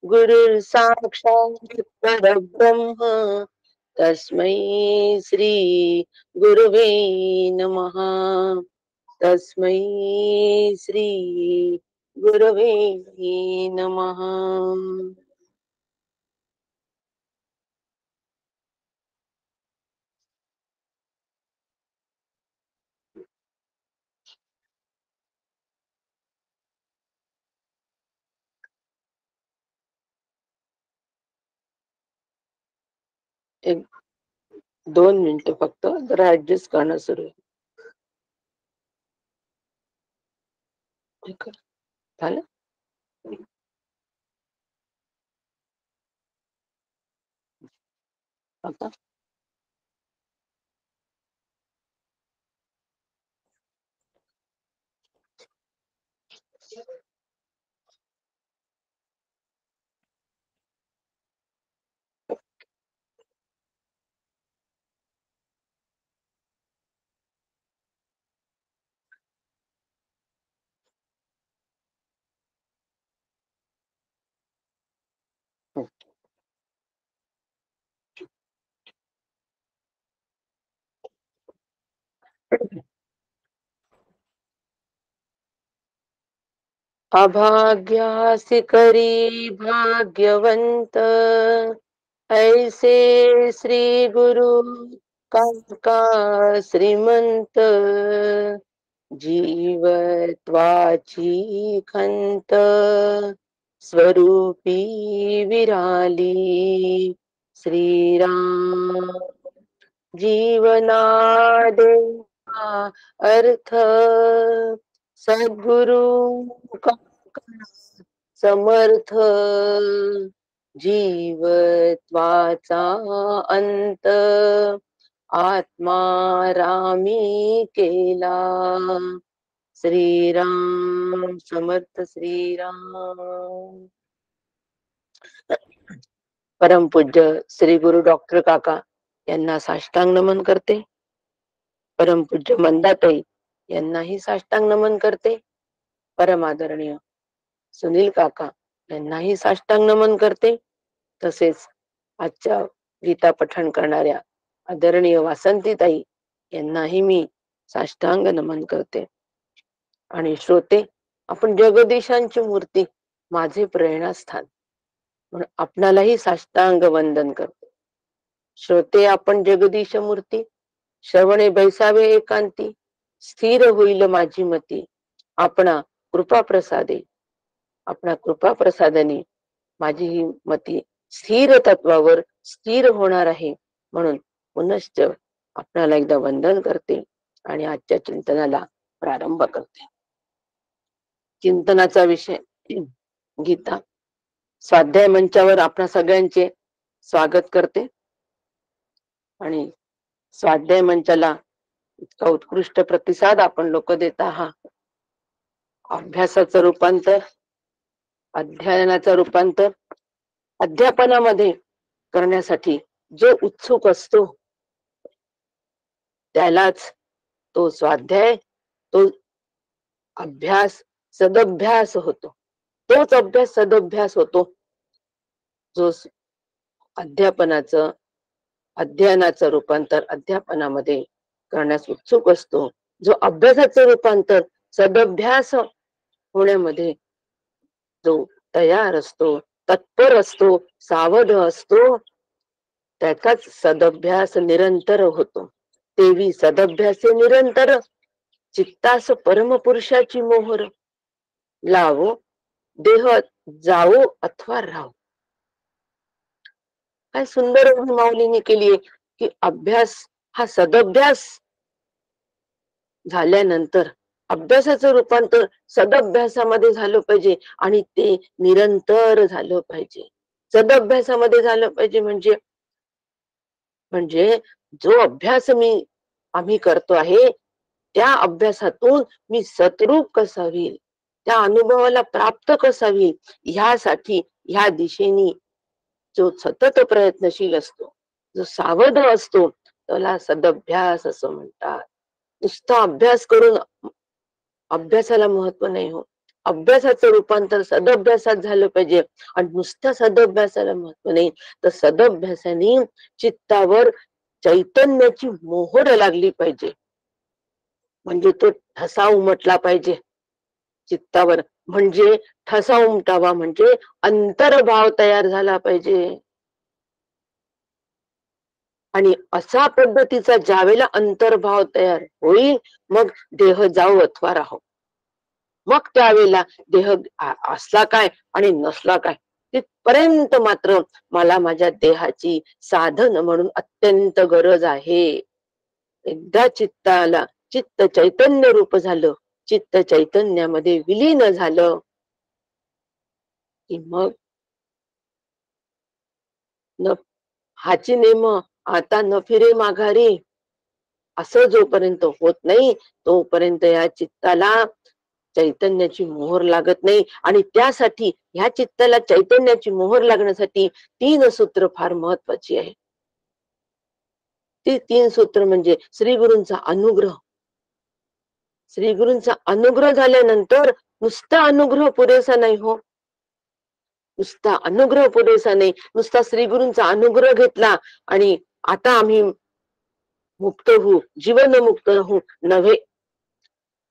गुरुर् साक्षात् परब्रह्म तस्मै श्री गुरुवे नमः. तस्मै श्री गुरुवे नमः. एक 2 मिनिटं फक्त जरा ऍडजस्ट करणं सुरू आहे. ठीक आहे. झालं आता. अभाग्यासी करी भाग्यवंत, ऐसे श्री गुरु का श्रीमंत. जीवत्वाची खंत स्वरूपी विराली. श्रीराम जीवनादेवा अर्थ, सद्गुरु का समर्थ. जीवत्वाचा अंत आत्मा रामी केला. श्रीराम समर्थ श्रीराम. परमपूज्य श्री गुरु डॉक्टर काका यांना साष्टांग नमन करते. परमपूज्य मंदाताई यांनाही साष्टांग नमन करते. परमादरणीय सुनील काका यांनाही साष्टांग नमन करते. तसेच आजच्या गीता पठण करणाऱ्या आदरणीय वासंतीताई यांनाही मी साष्टांग नमन करते. आणि श्रोते, आपण जगदीशांची मूर्ती माझे प्रेरणास्थान म्हणून आपणालाही साष्टांग वंदन करते. श्रोते, आपण जगदीश मूर्ती श्रवणे बैसावे एकांती. स्थिर होईल माझी मती आपणा कृपा प्रसादे. आपणा कृपा प्रसादाने माझी ही मती स्थिर तत्वावर स्थिर होणार आहे. म्हणून पुनश्च आपणाला एकदा वंदन करते आणि आजच्या चिंतनाला प्रारंभ करते. चिंतनाचा विषय गीता. स्वाध्याय मंचावर आपणा सगळ्यांचे स्वागत करते. आणि स्वाध्याय मंचाला इतका उत्कृष्ट प्रतिसाद आपण लोक देत आहात. अभ्यासाचं रूपांतर, अध्ययनाचं रूपांतर अध्यापनामध्ये करण्यासाठी जो उत्सुक असतो त्यालाच तो स्वाध्याय, तो अभ्यास सदभ्यास होतो. तोच अभ्यास सदभ्यास होतो जो अध्ययनाचं रूपांतर अध्यापनामध्ये करण्यास उत्सुक असतो. जो अभ्यासाचं रूपांतर सदभ्यास होण्यामध्ये जो तयार असतो, तत्पर असतो, सावध असतो, त्याचाच सदभ्यास निरंतर होतो. तेवी सदभ्यासे निरंतर चित्तास परमपुरुषाची मोहर. लावो देह जावो अथवा राहो. काय सुंदर माऊलीने केलीये की अभ्यास हा सदभ्यास झाल्यानंतर अभ्यासाचं रूपांतर सदभ्यासामध्ये झालं पाहिजे आणि ते निरंतर झालं पाहिजे. सदभ्यासामध्ये झालं पाहिजे म्हणजे म्हणजे जो अभ्यास आम्ही करतो आहे त्या अभ्यासातून मी सतरूप कसा होईल, त्या अनुभवाला प्राप्त कसा होईल, ह्यासाठी ह्या दिशेने जो सतत प्रयत्नशील असतो, जो सावध असतो, त्याला सदभ्यास असं म्हणतात. नुसता अभ्यास करून अभ्यासाला महत्व नाही हो. अभ्यासाचं रूपांतर सदअभ्यासात झालं पाहिजे. आणि नुसत्या सदअभ्यासाला महत्व नाही, तर सदअभ्यासाने चित्तावर चैतन्याची मोहर लागली पाहिजे. म्हणजे तो ठसा उमटला पाहिजे चित्तावर. म्हणजे ठसा उमटावा म्हणजे अंतर्भाव तयार झाला पाहिजे. आणि अशा पद्धतीचा ज्यावेळेला अंतर्भाव तयार होईल, मग देह जाओ अथवा राहो. मग त्यावेळेला देह असला काय आणि नसला काय, तिथपर्यंत मात्र मला माझ्या देहाची साधन म्हणून अत्यंत गरज आहे. एकदा चित्ताला चित्त चैतन्य रूप झालं, चित्त चैतन्यामध्ये विलीन झालं, की मग न हाची नेम आता न फिरे माघारी, असं जोपर्यंत होत नाही, तोपर्यंत या चित्ताला चैतन्याची मोहर लागत नाही. आणि त्यासाठी ह्या चित्ताला चैतन्याची मोहर लागण्यासाठी 3 सूत्र फार महत्वाची आहे. ती 3 सूत्र म्हणजे श्री गुरूंचा अनुग्रह. श्री गुरूंचा अनुग्रह झाल्यानंतर नुसता अनुग्रह पुरेसा नाही हो. नुसता अनुग्रह पुरेसा नाही. नुसता श्री गुरूंचा अनुग्रह घेतला आणि आता आम्ही मुक्त होऊ, जीवनमुक्त होऊ नव्हे.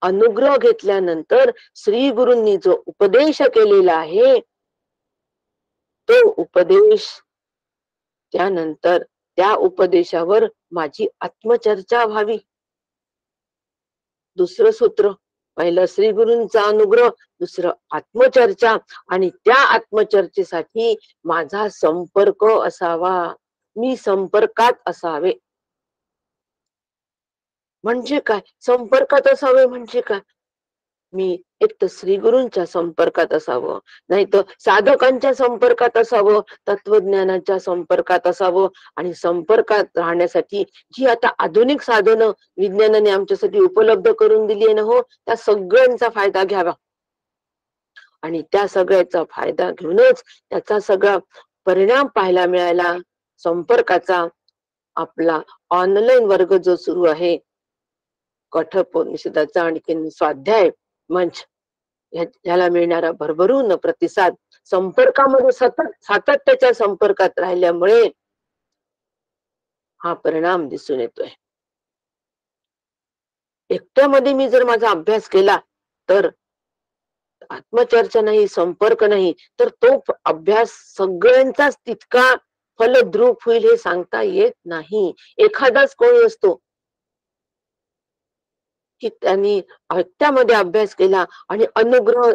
अनुग्रह घेतल्यानंतर श्री गुरूंनी जो उपदेश केलेला आहे, तो उपदेश, त्यानंतर त्या उपदेशावर माझी आत्मचर्चा व्हावी. दुसरं सूत्र, पहिलं श्री गुरूंचा अनुग्रह, दुसरं आत्मचर्चा. आणि त्या आत्मचर्चेसाठी माझा संपर्क असावा, मी संपर्कात असावे. म्हणजे काय संपर्कात असावे म्हणजे काय? मी एक तर श्री गुरूंच्या संपर्कात असावं, नाही तर साधकांच्या संपर्कात असावं, तत्वज्ञानाच्या संपर्कात असावं. आणि संपर्कात राहण्यासाठी जी आता आधुनिक साधनं विज्ञानाने आमच्यासाठी उपलब्ध करून दिली आहे ना हो, त्या सगळ्यांचा फायदा घ्यावा. आणि त्या सगळ्याचा फायदा घेऊनच त्याचा सगळा परिणाम पाहायला मिळाला संपर्काचा. आपला ऑनलाईन वर्ग जो सुरू आहे, कठोपनिषदाचा आणखीन स्वाध्याय मंच, ह्याला मिळणारा भरभरून प्रतिसाद, संपर्कामध्ये सतत सातत्याच्या संपर्कात राहिल्यामुळे हा परिणाम दिसून येतोय. एकट्यामध्ये मी जर माझा अभ्यास केला तर आत्मचर्चा नाही, संपर्क नाही, तर तो अभ्यास सगळ्यांचाच तितका फलद्रूप होईल हे सांगता येत नाही. एखादाच कोणी असतो की त्यांनी त्यामध्ये अभ्यास केला आणि अनुग्रह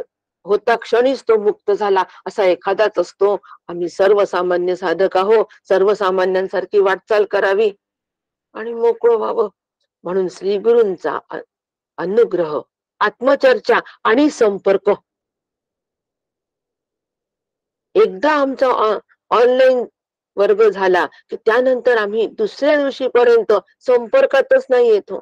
होता क्षणीच तो मुक्त झाला, असा एखादाच असतो. आम्ही सर्वसामान्य साधक आहो, सर्वसामान्यांसारखी वाटचाल करावी आणि मोकळं व्हावं. म्हणून श्री गुरूंचा अनुग्रह, आत्मचर्चा आणि संपर्क. एकदा आमचा ऑनलाईन वर्ग झाला की त्यानंतर आम्ही दुसऱ्या दिवशीपर्यंत संपर्कातच नाही येतो.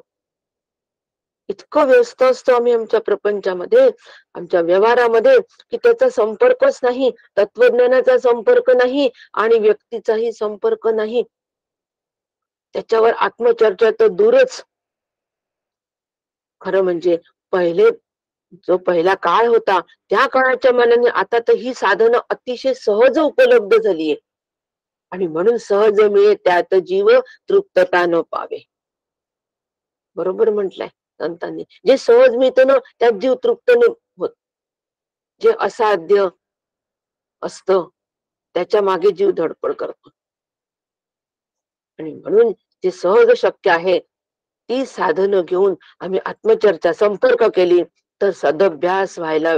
इतकं व्यस्त असतो आम्ही आमच्या प्रपंचामध्ये, आमच्या व्यवहारामध्ये, की त्याचा संपर्कच नाही, तत्वज्ञानाचा संपर्क नाही आणि व्यक्तीचाही संपर्क नाही. त्याच्यावर आत्मचर्चा तर दूरच. खरं म्हणजे पहिले जो पहिला काळ होता, त्या काळाच्या मानाने आता तर ही साधनं अतिशय सहज उपलब्ध झालीये. आणि म्हणून सहज मिळे त्यात जीव तृप्तता न पावे. बरोबर म्हटलंय संतांनी. जे सहज मिळतं ना त्यात जीव तृप्त नाही होत. जे असाध्य असतं त्याच्या मागे जीव धडपड करतो. आणि म्हणून जे सहज शक्य आहे ती साधनं घेऊन आम्ही आत्मचर्चा संपर्क केली तर सदअभ्यास व्हायला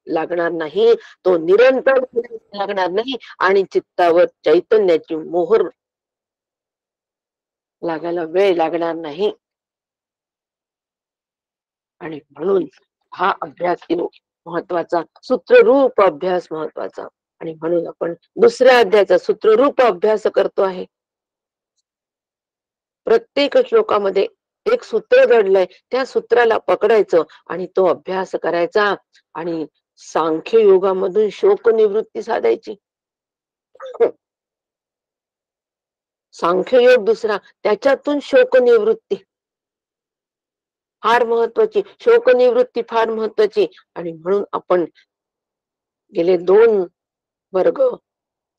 लागणार नाही. तो निरंतर लागणार नाही आणि चित्तावर चैतन्याची मोहर लागायला वेळ लागणार नाही. आणि म्हणून हा अभ्यास महत्वाचा, सूत्ररूप अभ्यास महत्वाचा. आणि म्हणून आपण दुसऱ्या अध्यायाचा सूत्ररूप अभ्यास करतो आहे. प्रत्येक श्लोकामध्ये एक सूत्र दडलंय, त्या सूत्राला पकडायचं आणि तो अभ्यास करायचा. आणि सांख्य योगामधून शोक निवृत्ती साधायची. सांख्य योग दुसरा, त्याच्यातून शोक निवृत्ती. फार महत्वाची, शोकनिवृत्ती फार महत्वाची. आणि म्हणून आपण गेले 2 वर्ग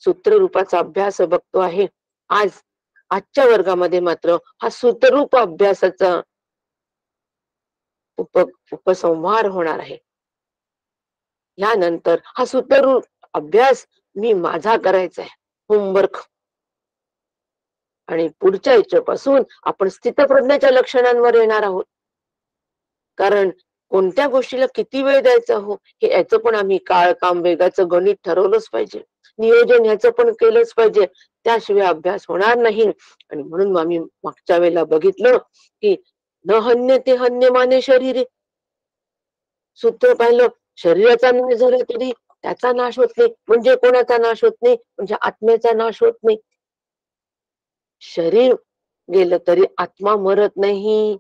सूत्ररूपाचा अभ्यास बघतो आहे. आजच्या वर्गामध्ये मात्र हा सूत्ररूप अभ्यासाचा उपसंहार होणार आहे. यानंतर हा सूत्ररूप अभ्यास मी माझा करायचा आहे, होमवर्क. आणि पुढच्या याच्यापासून आपण स्थितप्रज्ञाच्या लक्षणांवर येणार आहोत. कारण कोणत्या गोष्टीला किती वेळ द्यायचा हो, हे याचं पण आम्ही काळ, काम, वेगाचं गणित ठरवलंच पाहिजे. नियोजन ह्याचं पण केलंच पाहिजे. त्याशिवाय अभ्यास होणार नाही. आणि म्हणून आम्ही मागच्या वेळेला बघितलं की न हन्य ते हन्यमाने शरीरे. सूत्र पाहिलं, शरीराचा नाश झाला तरी त्याचा नाश होत नाही. म्हणजे कोणाचा नाश होत नाही? म्हणजे आत्म्याचा नाश होत नाही. शरीर गेलं तरी आत्मा मरत नाही.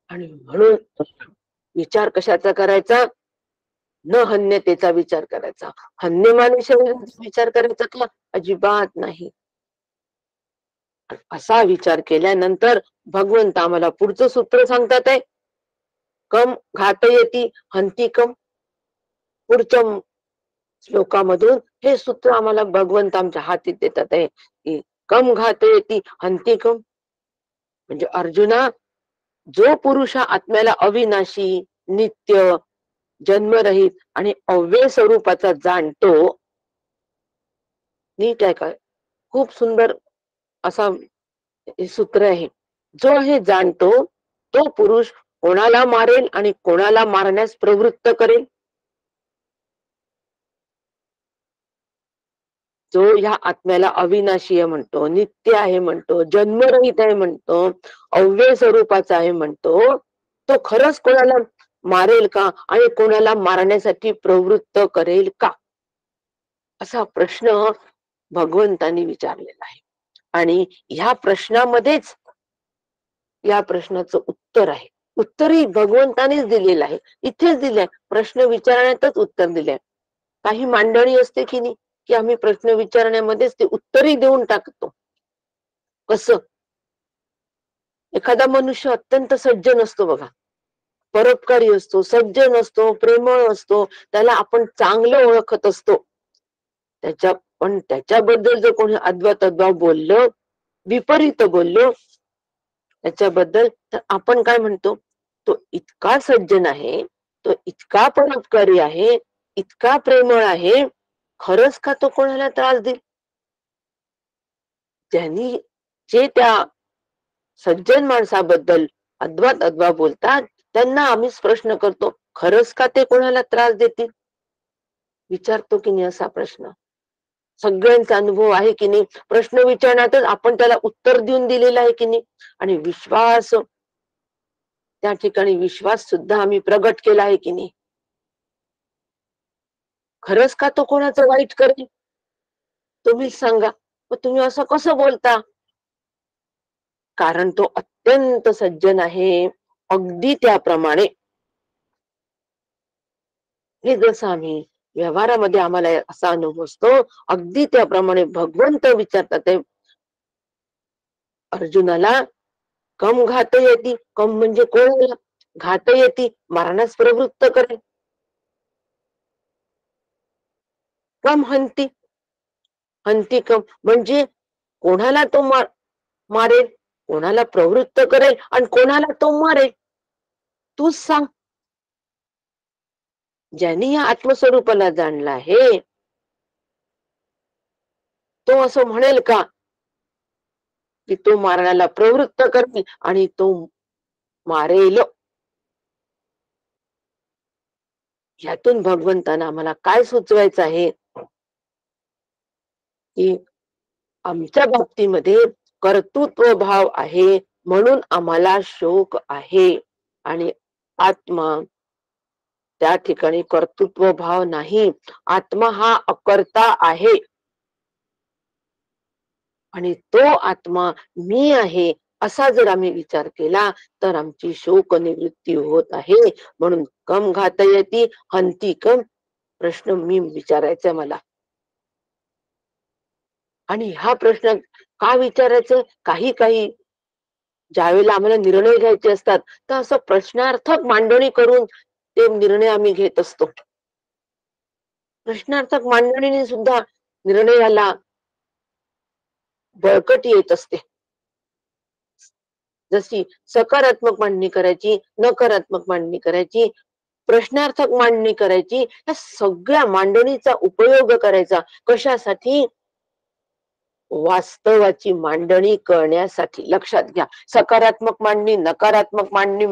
आणि म्हणून विचार कशाचा करायचा? न हन्यतेचा विचार करायचा. हन्यमाने शरीराचा विचार करायचा का? अजिबात नाही. असा विचार केल्यानंतर भगवंत आम्हाला पुढचं सूत्र सांगतात आहे, कम घातयती हंती कम. पुढच्या श्लोकामधून हे सूत्र आम्हाला भगवंत आमच्या हाती देतात आहे की कम घातयती हंती कम. म्हणजे अर्जुना, जो पुरुष हा आत्म्याला अविनाशी, नित्य, जन्मरहित आणि अव्यय स्वरूपाचा जाणतो. नीट आहे का? खूप सुंदर असा हे सूत्र आहे. जो हे जाणतो तो पुरुष कोणाला मारेल आणि कोणाला मारण्यास प्रवृत्त करेल? जो ह्या आत्म्याला अविनाशी आहे म्हणतो, नित्य आहे म्हणतो, जन्मरहित आहे म्हणतो, अव्यय स्वरूपाचा आहे म्हणतो, तो खरंच कोणाला मारेल का आणि कोणाला मारण्यासाठी प्रवृत्त करेल का? असा प्रश्न भगवंतांनी विचारलेला आहे. आणि ह्या प्रश्नामध्येच या प्रश्नाचं उत्तर आहे. उत्तरही भगवंतानेच दिलेलं आहे. इथेच दिलंय. प्रश्न विचारण्यातच उत्तर दिलंय. काही मांडणी असते की नाही, की आम्ही प्रश्न विचारण्यामध्येच ते उत्तरही देऊन टाकतो. कसं? एखादा मनुष्य अत्यंत सज्जन असतो बघा, परोपकारी असतो, सज्जन असतो, प्रेमळ असतो, त्याला आपण चांगलं ओळखत असतो. पण त्याच्याबद्दल जर कोणी अद्वा बोललं, विपरीत बोललो त्याच्याबद्दल, तर आपण काय म्हणतो? तो इतका सज्जन आहे, तो इतका परोपकारी आहे, इतका प्रेमळ आहे, खरंच का तो कोणाला त्रास देईल? त्यांनी जे त्या सज्जन माणसाबद्दल अद्वा बोलतात, त्यांना आम्हीच प्रश्न करतो, खरंच का ते कोणाला त्रास देतील? विचारतो की नाही असा प्रश्न? सगळ्यांचा अनुभव आहे की नाही? प्रश्न विचारण्यातच आपण त्याला उत्तर देऊन दिलेलं आहे की नाही? आणि त्या ठिकाणी विश्वास सुद्धा आम्ही प्रगट केला आहे की नाही? खरंच का तो कोणाचं वाईट करेल? तुम्हीच सांगा. मग तुम्ही असं कसं बोलता? कारण तो अत्यंत सज्जन आहे. अगदी त्याप्रमाणे हे जसं आम्ही व्यवहारामध्ये आम्हाला असा अनुभव असतो, अगदी त्याप्रमाणे भगवंत विचारतात आहे अर्जुनाला, कम घातयती. कम म्हणजे कोणाला? घातयती, मारण्यास प्रवृत्त करेल. कम हंती. हंती कम म्हणजे कोणाला तो मारेल, कोणाला प्रवृत्त करेल आणि कोणाला तो मारेल? तूच सांग. ज्यांनी या आत्मस्वरूपाला जाणलं आहे, तो असं म्हणेल का की तो मारण्याला प्रवृत्त करेल आणि तो मारेल? यातून भगवंतांना आम्हाला काय सुचवायचं आहे की आमच्या बाबतीमध्ये कर्तृत्व भाव आहे, म्हणून आम्हाला शोक आहे. आणि आत्मा त्या ठिकाणी कर्तृत्व भाव नाही. आत्मा हा अकर्ता आहे. आणि तो आत्मा मी आहे असा जर आम्ही विचार केला तर आमची शोक निवृत्ती होत आहे. म्हणून कम घातयती हंती कम प्रश्न मी विचारायचा मला. आणि हा प्रश्न का विचारायचं? काही काही ज्यावेळेला आम्हाला निर्णय घ्यायचे असतात, तर असं प्रश्नार्थक मांडणी करून ते निर्णय आम्ही घेत असतो. प्रश्नार्थक मांडणीने सुद्धा निर्णयाला बळकटी येत असते. जशी सकारात्मक मांडणी करायची, नकारात्मक मांडणी करायची, प्रश्नार्थक मांडणी करायची, या सगळ्या मांडणीचा उपयोग करायचा. कशासाठी? वास्तवाची मांडणी करण्यासाठी. लक्षात घ्या, सकारात्मक मांडणी, नकारात्मक मांडणी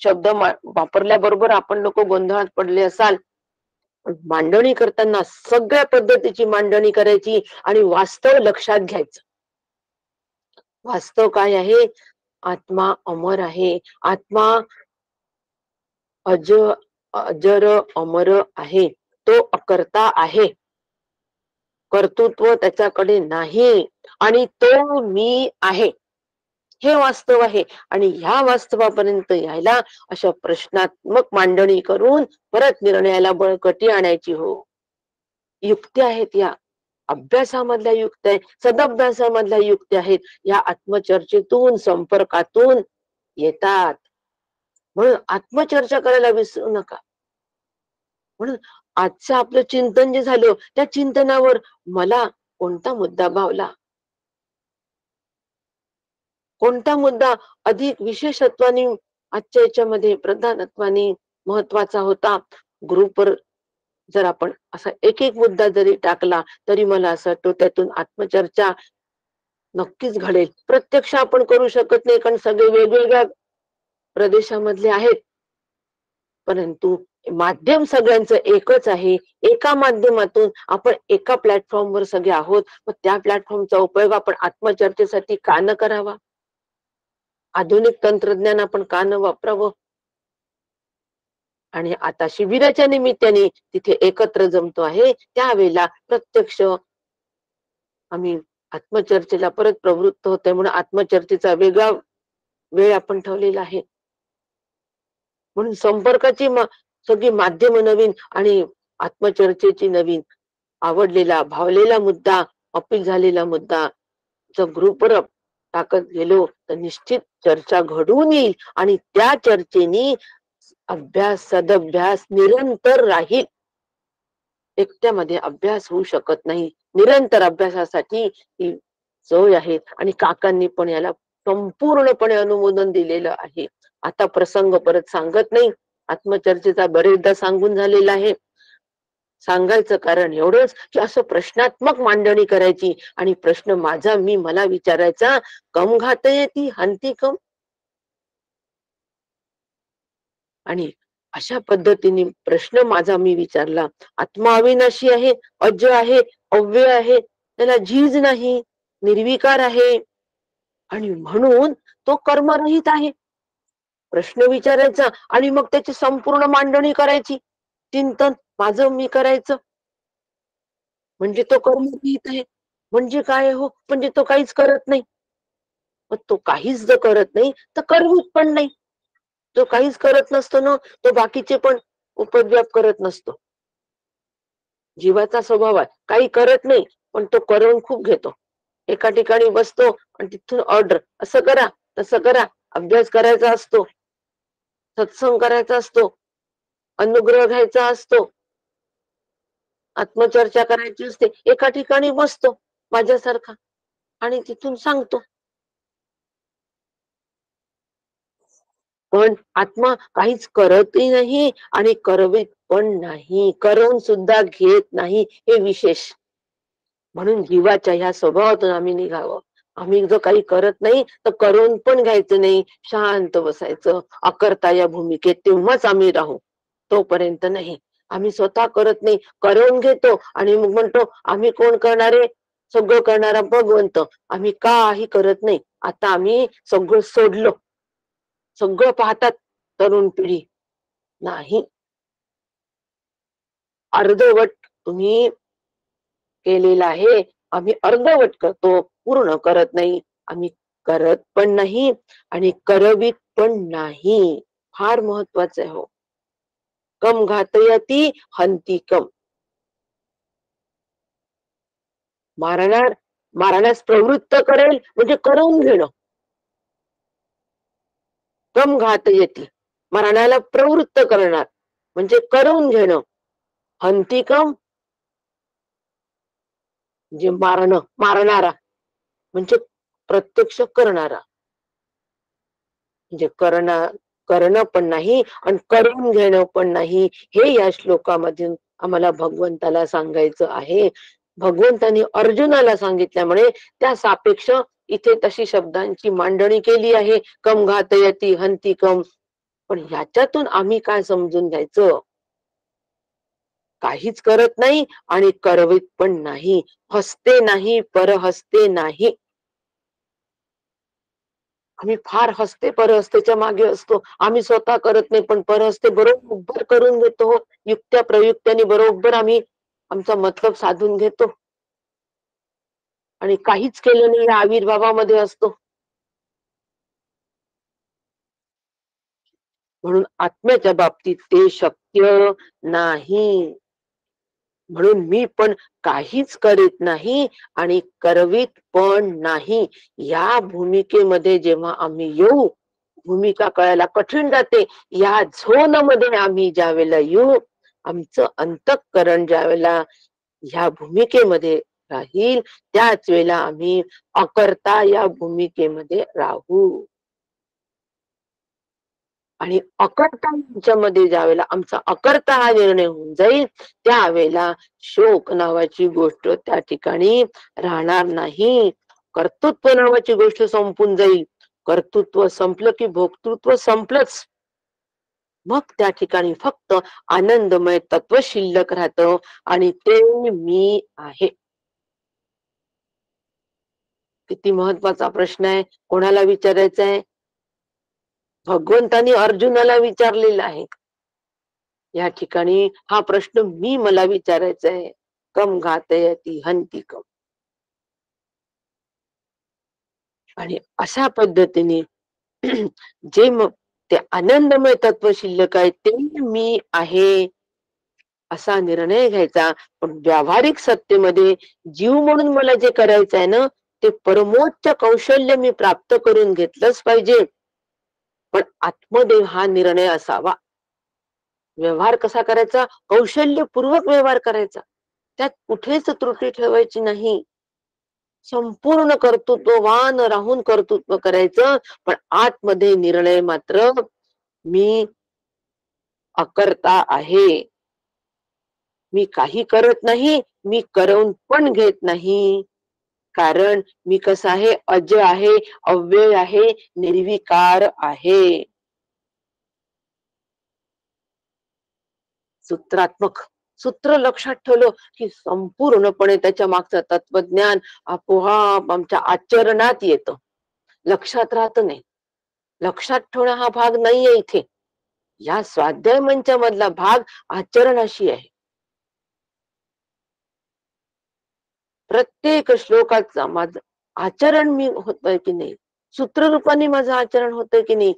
शब्द वापरल्याबरोबर आपण लोक गोंधळात पडले असाल. मांडणी करताना सगळ्या पद्धतीची मांडणी करायची आणि वास्तव लक्षात घ्यायचं. वास्तव काय आहे? आत्मा अमर आहे. आत्मा अज अजर अमर आहे. तो अकर्ता आहे. कर्तृत्व त्याच्याकडे नाही आणि तो मी आहे. हे वास्तव आहे आणि ह्या वास्तवापर्यंत यायला अशा प्रश्नात्मक मांडणी करून परत निर्णयाला बळकटी आणायची हो. युक्त्या आहेत या. अभ्यासामधल्या युक्त्या आहेत, सदअभ्यासामधल्या युक्त्या आहेत. या आत्मचर्चेतून, संपर्कातून येतात. म्हणून आत्मचर्चा करायला विसरू नका. म्हणून आजचं आपलं चिंतन जे झालं, त्या चिंतनावर मला कोणता मुद्दा भावला, कोणता मुद्दा अधिक विशेषत्वाने आजच्या याच्यामध्ये प्रधानत्वाने महत्वाचा होता. ग्रुपवर जर आपण असा एक एक मुद्दा जरी टाकला तरी मला असं वाटतं त्यातून आत्मचर्चा नक्कीच घडेल. प्रत्यक्ष आपण करू शकत नाही कारण सगळे वेगवेगळ्या प्रदेशामधले आहेत. परंतु माध्यम सगळ्यांचं एकच आहे. एका माध्यमातून आपण एका प्लॅटफॉर्मवर सगळे आहोत. मग त्या प्लॅटफॉर्मचा उपयोग आपण आत्मचर्चेसाठी का न करावा? आधुनिक तंत्रज्ञान आपण का न वापरावं? आणि आता शिबिराच्या निमित्ताने तिथे एकत्र जमतो आहे, त्यावेळेला प्रत्यक्ष आम्ही आत्मचर्चेला परत प्रवृत्त होतोय म्हणून आत्मचर्चेचा वेगळा वेळ आपण ठेवलेला आहे. म्हणून संपर्काची सगळी माध्यम नवीन आणि आत्मचर्चेची नवीन. आवडलेला, भावलेला मुद्दा, अपील झालेला मुद्दा जर ग्रुपवर टाकत गेलो तर निश्चित चर्चा घडून येईल आणि त्या चर्चेने अभ्यास, सदअभ्यास निरंतर राहील. एकट्यामध्ये अभ्यास होऊ शकत नाही. निरंतर अभ्यासासाठी ही सोय आहे आणि काकांनी पण याला संपूर्णपणे अनुमोदन दिलेलं आहे. आता प्रसंग परत सांगत नाही. आत्मचर्चेचा बरेचदा सांगून झालेला आहे. सांगायचं कारण एवढंच की असं प्रश्नात्मक मांडणी करायची आणि प्रश्न माझा मी मला विचारायचा. कम घातयती हंती कम. आणि अशा पद्धतीने प्रश्न माझा मी विचारला. आत्मा अविनाशी आहे, अज आहे, अव्यय आहे, त्याला झीज नाही, निर्विकार आहे आणि म्हणून तो कर्मरहित आहे. प्रश्न विचारायचा आणि मग त्याची संपूर्ण मांडणी करायची. चिंतन माझं मी करायचं. म्हणजे तो कर्मरहित आहे. म्हणजे काय हो? म्हणजे तो काहीच करत नाही. मग तो काहीच जर करत नाही तर करवीत पण नाही. जो काहीच करत नसतो ना, तो बाकीचे पण उपद्व्याप करत नसतो. जीवाचा स्वभाव आहे. काही करत नाही, पण तो करून खूप घेतो. एका ठिकाणी बसतो आणि तिथून ऑर्डर असं करा, तसं करा. अभ्यास करायचा असतो, सत्संग करायचा असतो, अनुग्रह घ्यायचा असतो, आत्मचर्चा करायची असते. एका ठिकाणी बसतो माझ्यासारखा आणि तिथून सांगतो. पण आत्मा काहीच करतही नाही आणि करवीत पण नाही. करून सुद्धा घेत नाही. हे विशेष. म्हणून जीवाच्या ह्या स्वभावातून आम्ही निघावं. आम्ही जर काही करत नाही तर करून पण घ्यायचं नाही. शांत बसायचं. अकर्ता या भूमिकेत तेव्हाच आम्ही राहू. तोपर्यंत नाही. आम्ही स्वतः करत नाही. करून घेतो आणि मग म्हणतो आम्ही कोण करणारे? सगळं करणारा भगवंत. आम्ही काही करत नाही. आता आम्ही सगळं सोडलं. सगळं पाहतात तरुण पिढी. नाही. अर्धवट तुम्ही केलेला आहे. आम्ही अर्धवट करतो, पूर्ण करत नाही. आम्ही करत पण नाही आणि करवीत पण नाही. फार महत्वाचं आहे हो. कम घातयती हंती कम. मारण्यास प्रवृत्त करेल म्हणजे करून घेणं. कम घातयती, मरणाला प्रवृत्त करणार म्हणजे करून घेणं. हंतिकम म्हणजे मारणारा म्हणजे प्रत्यक्ष करणारा. म्हणजे करणं पण नाही आणि करून घेणं पण नाही, हे या श्लोकामधून आम्हाला भगवंताला सांगायचं आहे. भगवंतानी अर्जुनाला सांगितल्यामुळे त्या सापेक्ष इथे तशी शब्दांची मांडणी केली आहे. कम घातयती हंतिकम. पण ह्याच्यातून आम्ही काय समजून घ्यायचं? काहीच करत नाही आणि करवीत पण नाही. हसते नाही, परहसते नाही. आम्ही फार हसते परहस्तेच्या मागे असतो. आम्ही स्वतः करत नाही, पण परहस्ते बरोबर करून घेतो. युक्त्या प्रयुक्त्याने बरोबर आम्ही आमचा मतलब साधून घेतो आणि काहीच केलं नाही या आविर्भावामध्ये असतो. म्हणून आत्म्याच्या बाबतीत ते शक्य नाही. म्हणून मी पण काहीच करीत नाही आणि करवीत पण नाही. या भूमिकेमध्ये जेव्हा आम्ही येऊ, भूमिका कळायला कठीण जाते. या झोन मध्ये आम्ही ज्या वेळेला येऊ, आमचं अंतःकरण ज्या वेळेला ह्या भूमिकेमध्ये राहील, त्याच वेळेला आम्ही अकर्ता या भूमिकेमध्ये राहू. आणि अकर्ता मध्ये ज्यावेळेला आमचा अकर्ता हा निर्णय होऊन जाईल, त्यावेळेला शोक नावाची गोष्ट त्या ठिकाणी राहणार नाही. कर्तृत्व नावाची गोष्ट संपून जाईल. कर्तृत्व संपलं की भोक्तृत्व संपलंच. मग त्या ठिकाणी फक्त आनंदमय तत्व शिल्लक राहतं आणि ते मी आहे. किती महत्वाचा प्रश्न आहे. कोणाला विचारायचा आहे? भगवंतानी अर्जुनाला विचारलेला आहे. या ठिकाणी हा प्रश्न मला विचारायचा आहे. कम घातयती हंतिकम. आणि अशा पद्धतीने जे मग ते आनंदमय तत्व शिल्लक आहे ते मी आहे असा निर्णय घ्यायचा. पण व्यावहारिक सत्तेमध्ये जीव म्हणून मला जे करायचं आहे ना, ते परमोच्च कौशल्य मी प्राप्त करून घेतलंच पाहिजे. पण आत्मदेव हा निर्णय असावा. व्यवहार कसा करायचा? कौशल्यपूर्वक व्यवहार करायचा. त्यात कुठेच त्रुटी ठेवायची नाही. संपूर्ण कर्तृत्ववान राहून कर्तृत्व करायचं. पण आतमध्ये निर्णय मात्र मी अकर्ता आहे. मी काही करत नाही, मी करून पण घेत नाही. कारण मी कसं आहे? अज आहे, अव्यय आहे, निर्विकार आहे. सूत्रात्मक सूत्र लक्षात ठेवलं की संपूर्णपणे त्याच्या मागचं तत्वज्ञान आपोआप आमच्या आचरणात येतं. लक्षात राहत नाही. लक्षात ठेवणं हा भाग नाहीये इथे. या स्वाध्याय मंचामधला भाग आचरणाशी आहे. प्रत्येक श्लोकाचा माझं आचरण मी होतंय की नाही, सूत्ररूपाने माझं आचरण होतंय की नाही,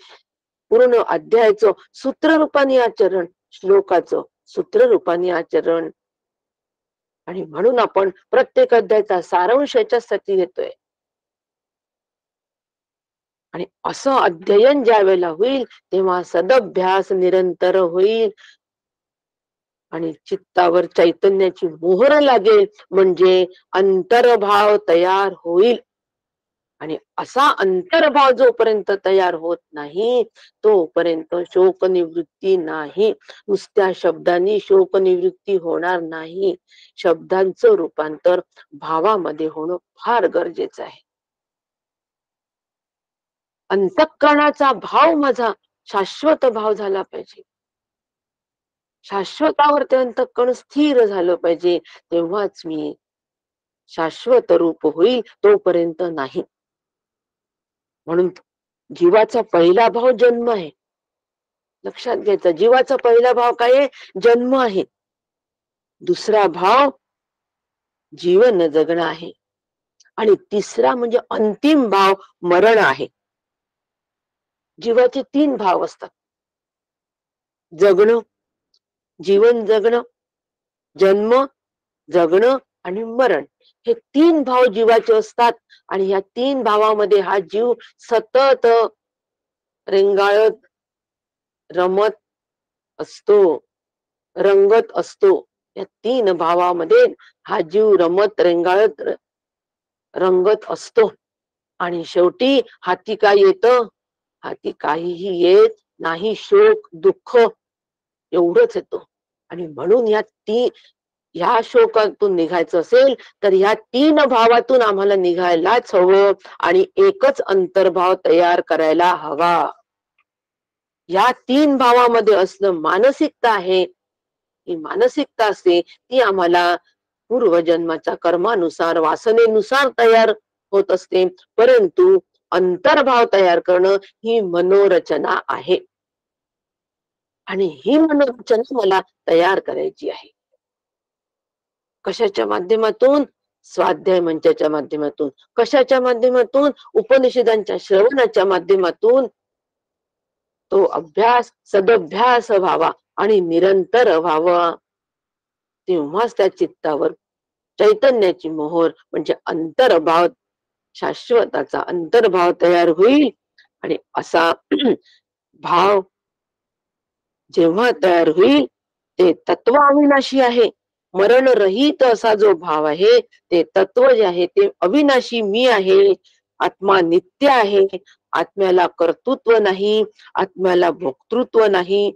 पूर्ण अध्यायाचं सूत्ररूपाने आचरण, श्लोकाचं सूत्ररूपाने आचरण. आणि म्हणून आपण प्रत्येक अध्यायाचा सारांश याच्यासाठी घेतोय. आणि असं अध्ययन ज्या वेळेला होईल तेव्हा सदभ्यास निरंतर होईल आणि चित्तावर चैतन्याची मोहर लागेल म्हणजे अंतर्भाव तयार होईल. आणि असा अंतर्भाव जोपर्यंत तयार होत नाही तोपर्यंत शोक निवृत्ती नाही. नुसत्या शब्दांनी शोक निवृत्ती होणार नाही. शब्दांचं रूपांतर भावामध्ये होणं फार गरजेचं आहे. अंतःकरणाचा भाव माझा शाश्वत भाव झाला पाहिजे. शाश्वतावर ते अंतःकरण स्थिर झालं पाहिजे. तेव्हाच मी शाश्वत रूप होईल, तोपर्यंत नाही. म्हणून जीवाचा पहिला भाव जन्म आहे. लक्षात घ्यायचं. जीवाचा पहिला भाव काय आहे? जन्म आहे. दुसरा भाव जीवन जगणं आहे आणि तिसरा म्हणजे अंतिम भाव मरण आहे. जीवाचे 3 भाव असतात. जगणं, जीवन जगणं, जन्म, जगणं आणि मरण. हे 3 भाव जीवाचे असतात आणि या 3 भावामध्ये हा जीव सतत रेंगाळत रमत असतो, रंगत असतो. या तीन भावामध्ये हा जीव रमत रेंगाळत रंगत असतो. आणि शेवटी हाती काय येतं? हाती काहीही येत नाही. शोक दुःख एवढंच येतो. आणि म्हणून ह्या शोकातून निघायचं असेल तर ह्या तीन भावातून आम्हाला निघायलाच हवं आणि एकच अंतर्भाव तयार करायला हवा. या तीन भावामध्ये असणं मानसिकता आहे. ही मानसिकता असते ती आम्हाला पूर्वजन्माच्या कर्मानुसार वासनेनुसार तयार होत असते. परंतु अंतर्भाव तयार करणं ही मनोरचना आहे. आणि ही मनोरचना मला तयार करायची आहे. कशाच्या माध्यमातून? स्वाध्याय मंचाच्या माध्यमातून. कशाच्या माध्यमातून? उपनिषदांच्या श्रवणाच्या माध्यमातून. तो अभ्यास सदभ्यास व्हावा आणि निरंतर व्हावा. तेव्हाच त्या चित्तावर चैतन्याची मोहोर म्हणजे अंतर्भाव, शाश्वताचा अंतर्भाव तयार होईल. आणि असा भाव जेव्हा तयार होईल ते तत्व अविनाशी आहे. मरणरहित असा जो भाव आहे ते तत्व जे आहे ते अविनाशी मी आहे. आत्मा नित्य आहे. आत्म्याला कर्तृत्व नाही, आत्म्याला भोक्तृत्व नाही,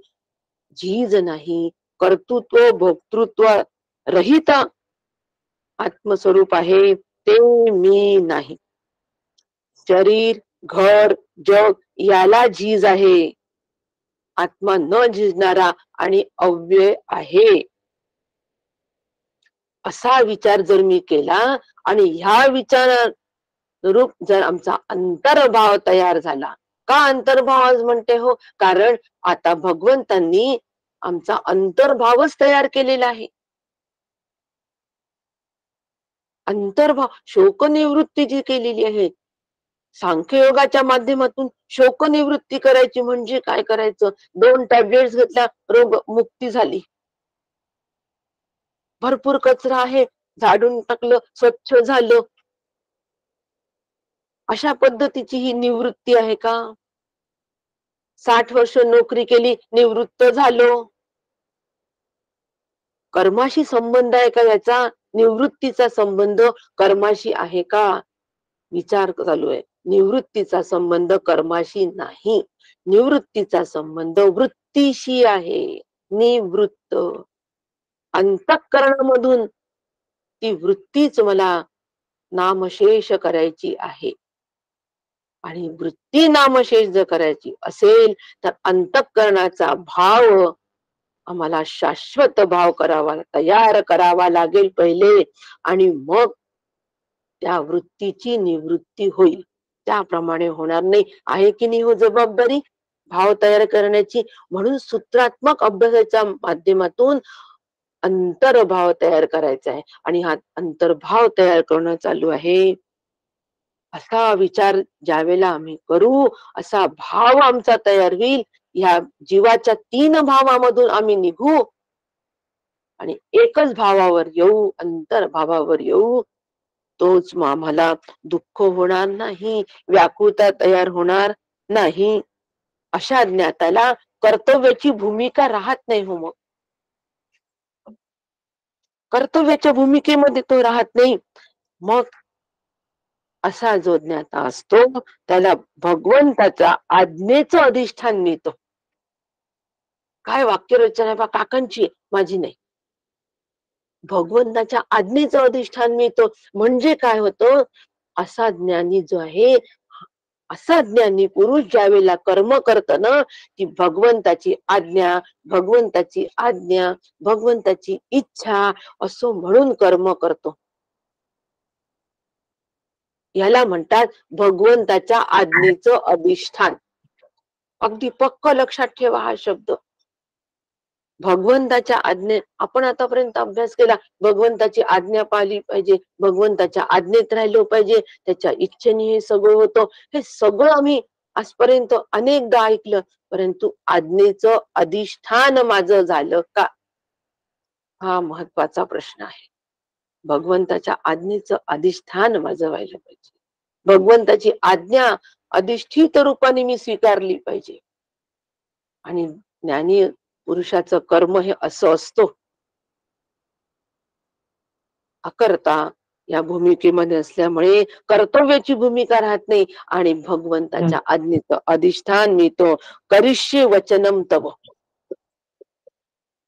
झीज नाही. कर्तृत्व भोक्तृत्व रहित आत्मस्वरूप आहे ते मी नाही. शरीर, घर, जग याला झीज आहे. आत्मा न झिजणारा आणि अव्यय आहे. असा विचार जर मी केला आणि ह्या विचारानुरूप जर आमचा अंतर्भाव तयार झाला. का अंतर्भाव आज म्हणते हो? कारण आता भगवंतांनी आमचा अंतर्भावच तयार केलेला आहे. अंतर्भाव शोकनिवृत्ती जी केलेली आहे. सांख्ययोगाच्या माध्यमातून शोकनिवृत्ती करायची म्हणजे काय करायचं? 2 टॅब्लेट्स घेतल्या, रोग मुक्ती झाली. भरपूर कचरा आहे, झाडून टाकलं, स्वच्छ झालं. अशा पद्धतीची ही निवृत्ती आहे का? 60 वर्ष नोकरी केली, निवृत्त झालो. कर्माशी संबंध आहे का याचा? निवृत्तीचा संबंध कर्माशी आहे का? विचार चालू आहे. निवृत्तीचा संबंध कर्माशी नाही. निवृत्तीचा संबंध वृत्तीशी आहे. निवृत्त अंतःकरणामधून ती वृत्तीच मला नामशेष करायची आहे. आणि वृत्ती नामशेष जर करायची असेल तर अंतःकरणाचा भाव आम्हाला शाश्वत भाव करावा, तयार करावा लागेल पहिले. आणि मग त्या वृत्तीची निवृत्ती होईल. त्याप्रमाणे होणार नाही. आहे की नाही हो जबाबदारी भाव तयार करण्याची? म्हणून सूत्रात्मक अभ्यासाच्या माध्यमातून अंतर्भाव तयार करायचा आहे. आणि हा अंतर्भाव तयार करणं चालू आहे. असा विचार ज्यावेळेला आम्ही करू, असा भाव आमचा तयार होईल. ह्या जीवाच्या 3 भावामधून आम्ही निघू आणि एकच भावावर येऊ, अंतर्भावावर येऊ. तोच मग आम्हाला दुःख होणार नाही, व्याकुळता तयार होणार नाही. अशा ज्ञाताला कर्तव्याची भूमिका राहत नाही हो. मग कर्तव्याच्या भूमिकेमध्ये तो राहत नाही. मग असा जो ज्ञाता असतो त्याला भगवंताच्या आज्ञेचं अधिष्ठान मिळतं. काय वाक्यरचना बा काकांची, माझी नाही. भगवंताच्या आज्ञेचं अधिष्ठान मिळतं. म्हणजे काय होतं? असा ज्ञानी जो आहे, असा ज्ञानी पुरुष ज्या वेळेला कर्म करत ना, ती भगवंताची आज्ञा, भगवंताची आज्ञा, भगवंताची इच्छा असं म्हणून कर्म करतो. याला म्हणतात भगवंताच्या आज्ञेचं अधिष्ठान. अगदी पक्क लक्षात ठेवा हा शब्द. भगवंताच्या आज्ञे आपण आतापर्यंत अभ्यास केला. भगवंताची आज्ञा पाळली पाहिजे, भगवंताच्या आज्ञेत राहिलो पाहिजे, त्याच्या इच्छेने हे सगळं होतं. हे सगळं आम्ही आजपर्यंत अनेकदा ऐकलं. परंतु आज्ञेचं अधिष्ठान माझं झालं का? हा महत्वाचा प्रश्न आहे. भगवंताच्या आज्ञेचं अधिष्ठान माझं व्हायला पाहिजे. भगवंताची आज्ञा अधिष्ठित रूपाने मी स्वीकारली पाहिजे. आणि ज्ञानी पुरुषाचं कर्म हे असं असतो, अकर्ता या भूमिकेमध्ये असल्यामुळे कर्तव्याची भूमिका राहत नाही आणि भगवंताच्या आज्ञेचं अधिष्ठान मी तो करिष्ये वचनम तव.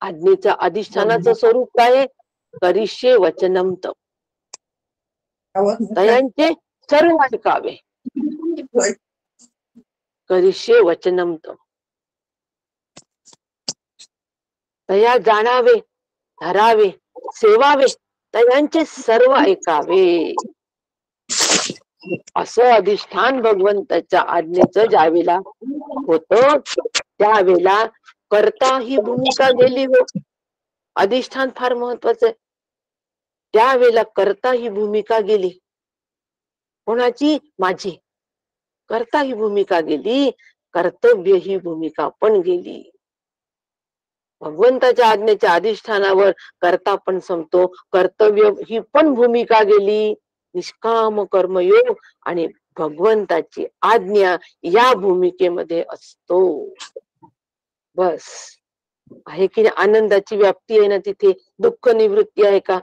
आज्ञेचं अधिष्ठानाचं स्वरूप काय आहे? करिष्ये वचनम तव. तयांचे सर्व ऐकावे. करिष्ये वचनम तव. तया जाणावे, धरावे, सेवावे, तयांचे सर्व ऐकावे. असं अधिष्ठान भगवंताच्या आज्ञेचं ज्यावेळेला होतं त्यावेळेला कर्ता ही भूमिका गेली हो. अधिष्ठान फार महत्वाचं आहे. त्यावेळेला कर्ता ही भूमिका गेली. कोणाची? माझी. कर्ता ही भूमिका गेली, कर्तव्य ही भूमिका पण गेली. भगवंताच्या आज्ञेच्या अधिष्ठानावर कर्ता पण संपतो, कर्तव्य ही पण भूमिका गेली. निष्काम कर्मयोग आणि भगवंताची आज्ञा या भूमिकेमध्ये असतो. बस आहे की आनंदाची व्याप्ती आहे ना तिथे, दुःख निवृत्ती आहे का?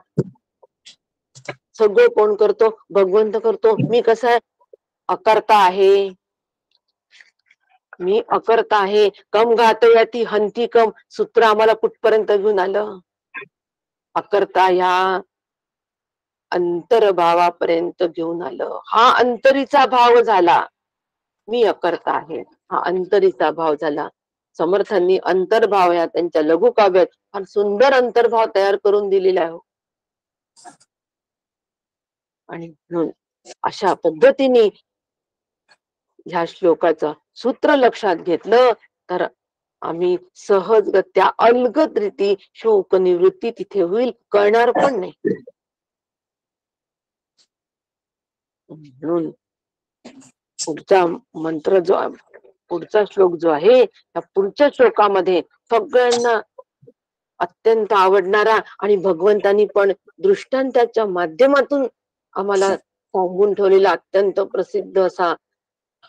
सगळं कोण करतो? भगवंत करतो. मी कसा आहे? अकर्ता आहे. मी अकर्ता आहे. कम घातयाती हंती कम सूत्र आम्हाला कुठपर्यंत घेऊन आलं? अकर्ता ह्या अंतर्भावापर्यंत घेऊन आलं. हा अंतरीचा भाव झाला. मी अकर्ता आहे, हा अंतरीचा भाव झाला. समर्थांनी अंतर्भाव या त्यांच्या लघुकाव्यात फार सुंदर अंतर्भाव तयार करून दिलेला आहे. आणि म्हणून अशा पद्धतीने ह्या श्लोकाचं सूत्र लक्षात घेतलं तर आम्ही सहजगत्या अलगद रीती शोक निवृत्ती तिथे होईल, कळणार पण नाही. म्हणून पुढचा मंत्र जो पुढचा श्लोक जो आहे त्या पुढच्या श्लोकामध्ये सगळ्यांना अत्यंत आवडणारा आणि भगवंतांनी पण दृष्टांताच्या माध्यमातून आम्हाला सांगून ठेवलेला अत्यंत प्रसिद्ध असा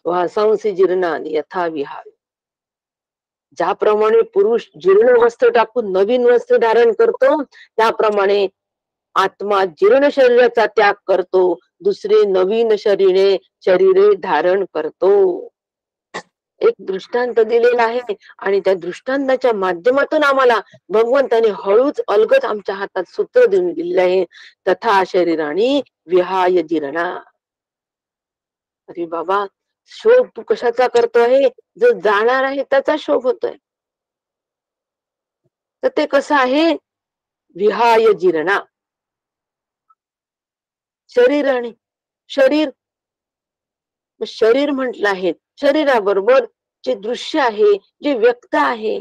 वासांसी जीर्णान यथा विहार. ज्याप्रमाणे पुरुष जीर्ण वस्त्र टाकून नवीन वस्त्र धारण करतो त्याप्रमाणे आत्मा जीर्ण शरीराचा त्याग करतो, दुसरे नवीन शरीरे धारण करतो. एक दृष्टांत दिलेला आहे आणि त्या दृष्टांताच्या माध्यमातून आम्हाला भगवंताने हळूच अलगद आमच्या हातात सूत्र देऊन दिलेलं आहे. तथा शरीराने विहाय जीर्णा. अरे बाबा, शोध तू कशाचा करतो आहे? जो जाणार आहे त्याचा शोध होतोय. तर ते कसं आहे? विहाय जीर्णा. शरीराने शरीर म्हटलं आहे. शरीराबरोबर जे दृश्य आहे, जे व्यक्त आहे,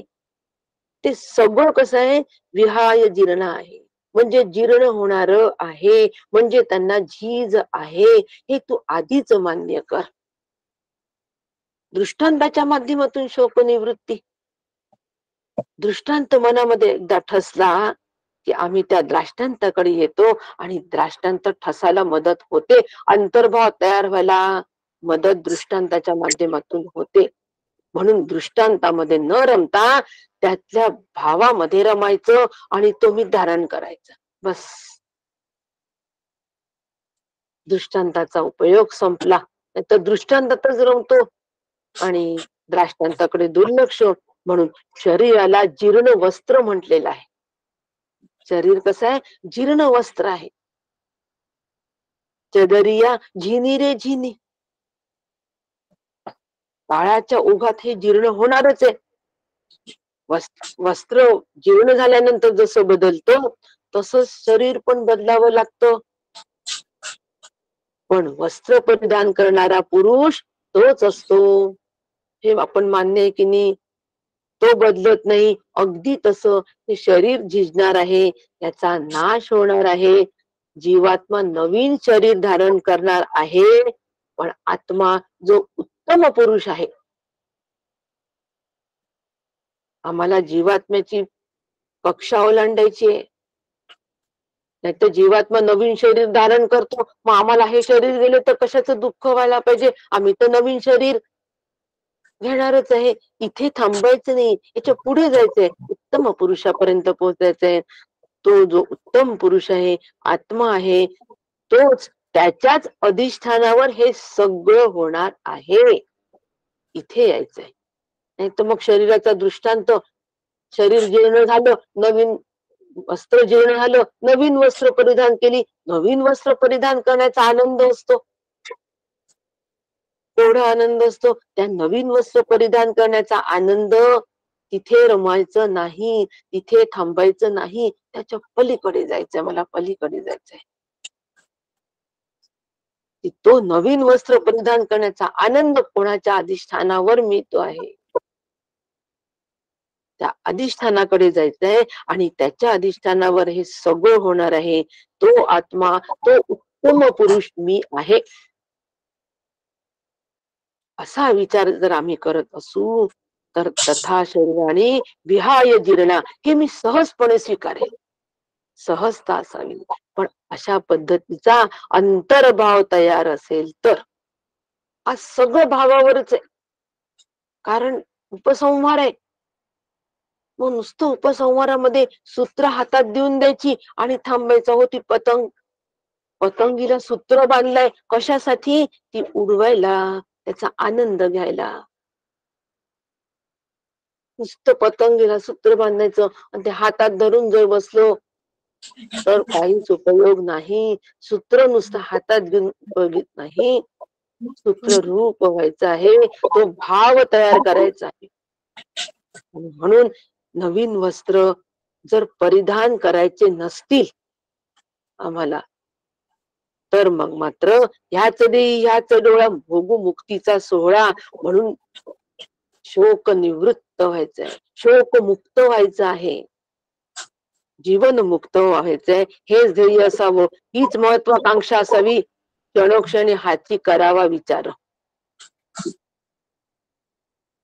ते सगळं कसं आहे? विहाय जीर्ण आहे. म्हणजे जीर्ण होणार आहे, म्हणजे त्यांना झीज आहे, हे तू आधीच मान्य कर. दृष्टांताच्या माध्यमातून शोक निवृत्ती. दृष्टांत मनामध्ये एकदा ठसला की आम्ही त्या द्राष्टांताकडे येतो आणि द्राष्टांत ठसायला मदत होते. अंतर्भाव तयार व्हायला मदत दृष्टांताच्या माध्यमातून होते. म्हणून दृष्टांतामध्ये न रमता त्यातल्या भावामध्ये रमायचं आणि तो मी धारण करायचा. बस. दृष्टांताचा उपयोग संपला. नाही तर दृष्टांतातच रमतो आणि द्राष्टांताकडे दुर्लक्ष. म्हणून शरीराला जीर्ण वस्त्र म्हटलेलं आहे. शरीर कसं आहे? जीर्ण वस्त्र आहे. चदरिया झिनी रे झिनी. काळाच्या ओघात हे जीर्ण होणारच आहे. वस्त्र जीर्ण झाल्यानंतर जसं बदलतं तसंच शरीर पण बदलावं लागतं. पण वस्त्र परिधान करणारा पुरुष तोच असतो, हे आपण मान्य आहे की नाही? तो बदलत नाही. अगदी तसं हे शरीर झिजणार आहे, याचा नाश होणार आहे. जीवात्मा नवीन शरीर धारण करणार आहे, पण आत्मा जो उत्तम पुरुष आहे, आम्हाला जीवात्म्याची कक्षा ओलांडायची आहे. नाही तर जीवात्मा नवीन शरीर धारण करतो, मग आम्हाला हे शरीर गेले तर कशाचं दुःख व्हायला पाहिजे, आम्ही तर नवीन शरीर घेणारच आहे. इथे थांबायचं नाही, याच्या पुढे जायचंय, उत्तम पुरुषापर्यंत पोहोचायचंय. तो जो उत्तम पुरुष आहे, आत्मा आहे, तोच त्याच्याच अधिष्ठानावर हे सगळं होणार आहे. इथे यायचंय. नाही तर मग शरीराचा दृष्टांत, शरीर जीर्ण झालं, नवीन वस्त्र जीर्ण झालं, नवीन वस्त्र परिधान केली. नवीन वस्त्र परिधान करण्याचा आनंद असतो, केवढा आनंद असतो. त्या नवीन वस्त्र परिधान करण्याचा आनंद तिथे रमायचं नाही, तिथे थांबायचं नाही, त्याच्या पलीकडे जायचंय, मला पलीकडे जायचंय. तो नवीन वस्त्र परिधान करण्याचा आनंद कोणाच्या अधिष्ठानावर मिळतो आहे, त्या अधिष्ठानाकडे जायचंय आणि त्याच्या अधिष्ठानावर हे सगळं होणार आहे. तो आत्मा, तो उत्तम पुरुष मी आहे, असा विचार जर आम्ही करत असू तर तथा शरीराने विहाय जीर्णा हे मी सहजपणे स्वीकारेल, सहजता असावी. पण अशा पद्धतीचा अंतर्भाव तयार असेल तर, आज सगळं भावावरच आहे. कारण उपसंहार आहे, मग नुसतं उपसंहारामध्ये सूत्र हातात देऊन द्यायची आणि थांबायचं. हो, ती पतंग, पतंगीला सूत्र बांधलंय कशासाठी, ती उडवायला, त्याचा आनंद घ्यायला. नुसतं पतंगीला सूत्र बांधायचं आणि ते हातात धरून जर बसलो तर काहीच उपयोग नाही. सूत्र नुसतं हातात घेऊन उपयोगित नाही, सूत्र रूप व्हायचं आहे, तो भाव तयार करायचा आहे. म्हणून नवीन वस्त्र जर परिधान करायचे नसतील आम्हाला, तर मग मात्र ह्याच देही ह्याच डोळा भोगू मुक्तीचा सोहळा म्हणून शोक निवृत्त व्हायचंय, शोक मुक्त व्हायचं आहे, जीवन मुक्त व्हायचंय. हेच ध्येय असावं, हीच महत्वाकांक्षा असावी. क्षणोक्षणी हाती करावा विचार.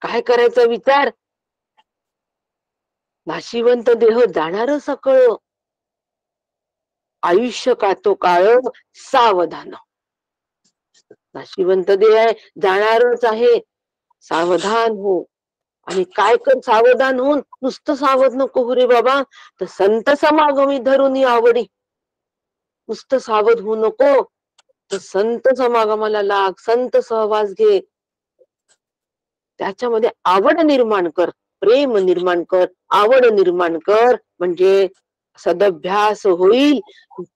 काय करायचा विचार, नाशिवंत देह जाणार सकळ, आयुष्य का तो काळ सावधान. नाशिवंत देह आहे, जाणारच आहे, सावधान हो. आणि काय कर सावधान होऊन, नुसतं सावध नको हो रे बाबा, तर संत समागमी धरून आवडी. नुसतं सावध होऊ नको, तर संत समागमाला लाग, संत सहवास घे, त्याच्यामध्ये आवड निर्माण कर, प्रेम निर्माण कर, आवड निर्माण कर, म्हणजे सदभ्यास होईल.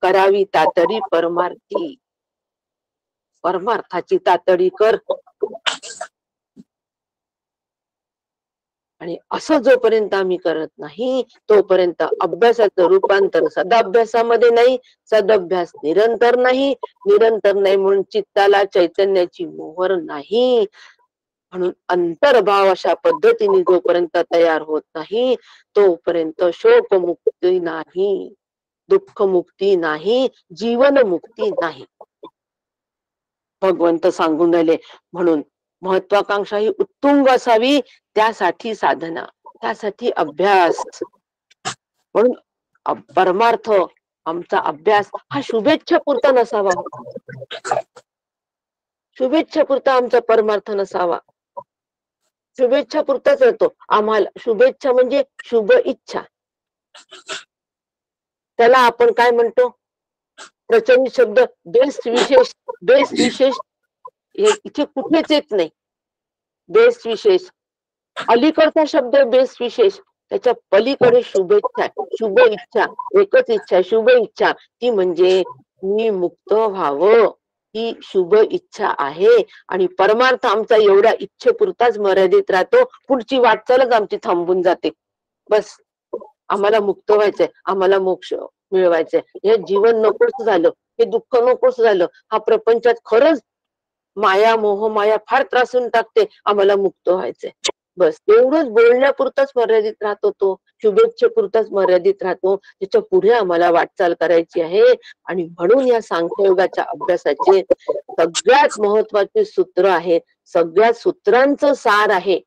करावी तातडी परमार्थी, परमार्थाची तातडी कर. आणि असं जोपर्यंत आम्ही करत नाही तोपर्यंत अभ्यासाचं रूपांतर सदाभ्यासामध्ये नाही, सदभ्यास निरंतर नाही, निरंतर नाही म्हणून चित्ताला चैतन्याची मोहर नाही. म्हणून अंतर्भाव अशा पद्धतीने जोपर्यंत तयार होत नाही तोपर्यंत शोक मुक्ती नाही, दुःख मुक्ती नाही, जीवन मुक्ती नाही. भगवंत सांगून राहिले. म्हणून महत्वाकांक्षा ही उत्तुंग असावी, त्यासाठी साधना, त्यासाठी अभ्यास. म्हणून परमार्थ आमचा अभ्यास हा शुभेच्छा पुरता नसावा, शुभेच्छा पुरता आमचा परमार्थ नसावा. शुभेच्छा पुरताच येतो आम्हाला. शुभेच्छा म्हणजे शुभ इच्छा, त्याला आपण काय म्हणतो, प्रचलित शब्द बेस्ट विशेष. बेस्ट विशेष हे इथे कुठेच येत नाही. बेस्ट विशेष अलीकडचा शब्द बेस्ट विशेष, त्याच्या पलीकडे शुभेच्छा, शुभ इच्छा, एकच इच्छा, शुभ इच्छा. ती म्हणजे मी मुक्त व्हावं, ही शुभ इच्छा आहे. आणि परमार्थ आमचा एवढ्या इच्छेपुरताच मर्यादित राहतो, पुढची वाटचालच आमची थांबून जाते. बस आम्हाला मुक्त व्हायचंय, आम्हाला मोक्ष मिळवायचंय, हे जीवन नकोच झालं, हे दुःख नकोच झालं, हा प्रपंचात खरंच माया मोह माया फार त्रासून टाकते, आम्हाला मुक्त व्हायचंय. बस एवढंच बोलण्यापुरताच मर्यादित राहतो, तो शुभेच्छेपुरताच मर्यादित राहतो. त्याच्या पुढे आम्हाला वाटचाल करायची आहे. आणि म्हणून या सांख्ययोगाच्या अभ्यासाचे सगळ्यात महत्वाचे सूत्र आहे, सगळ्या सूत्रांचं सार आहे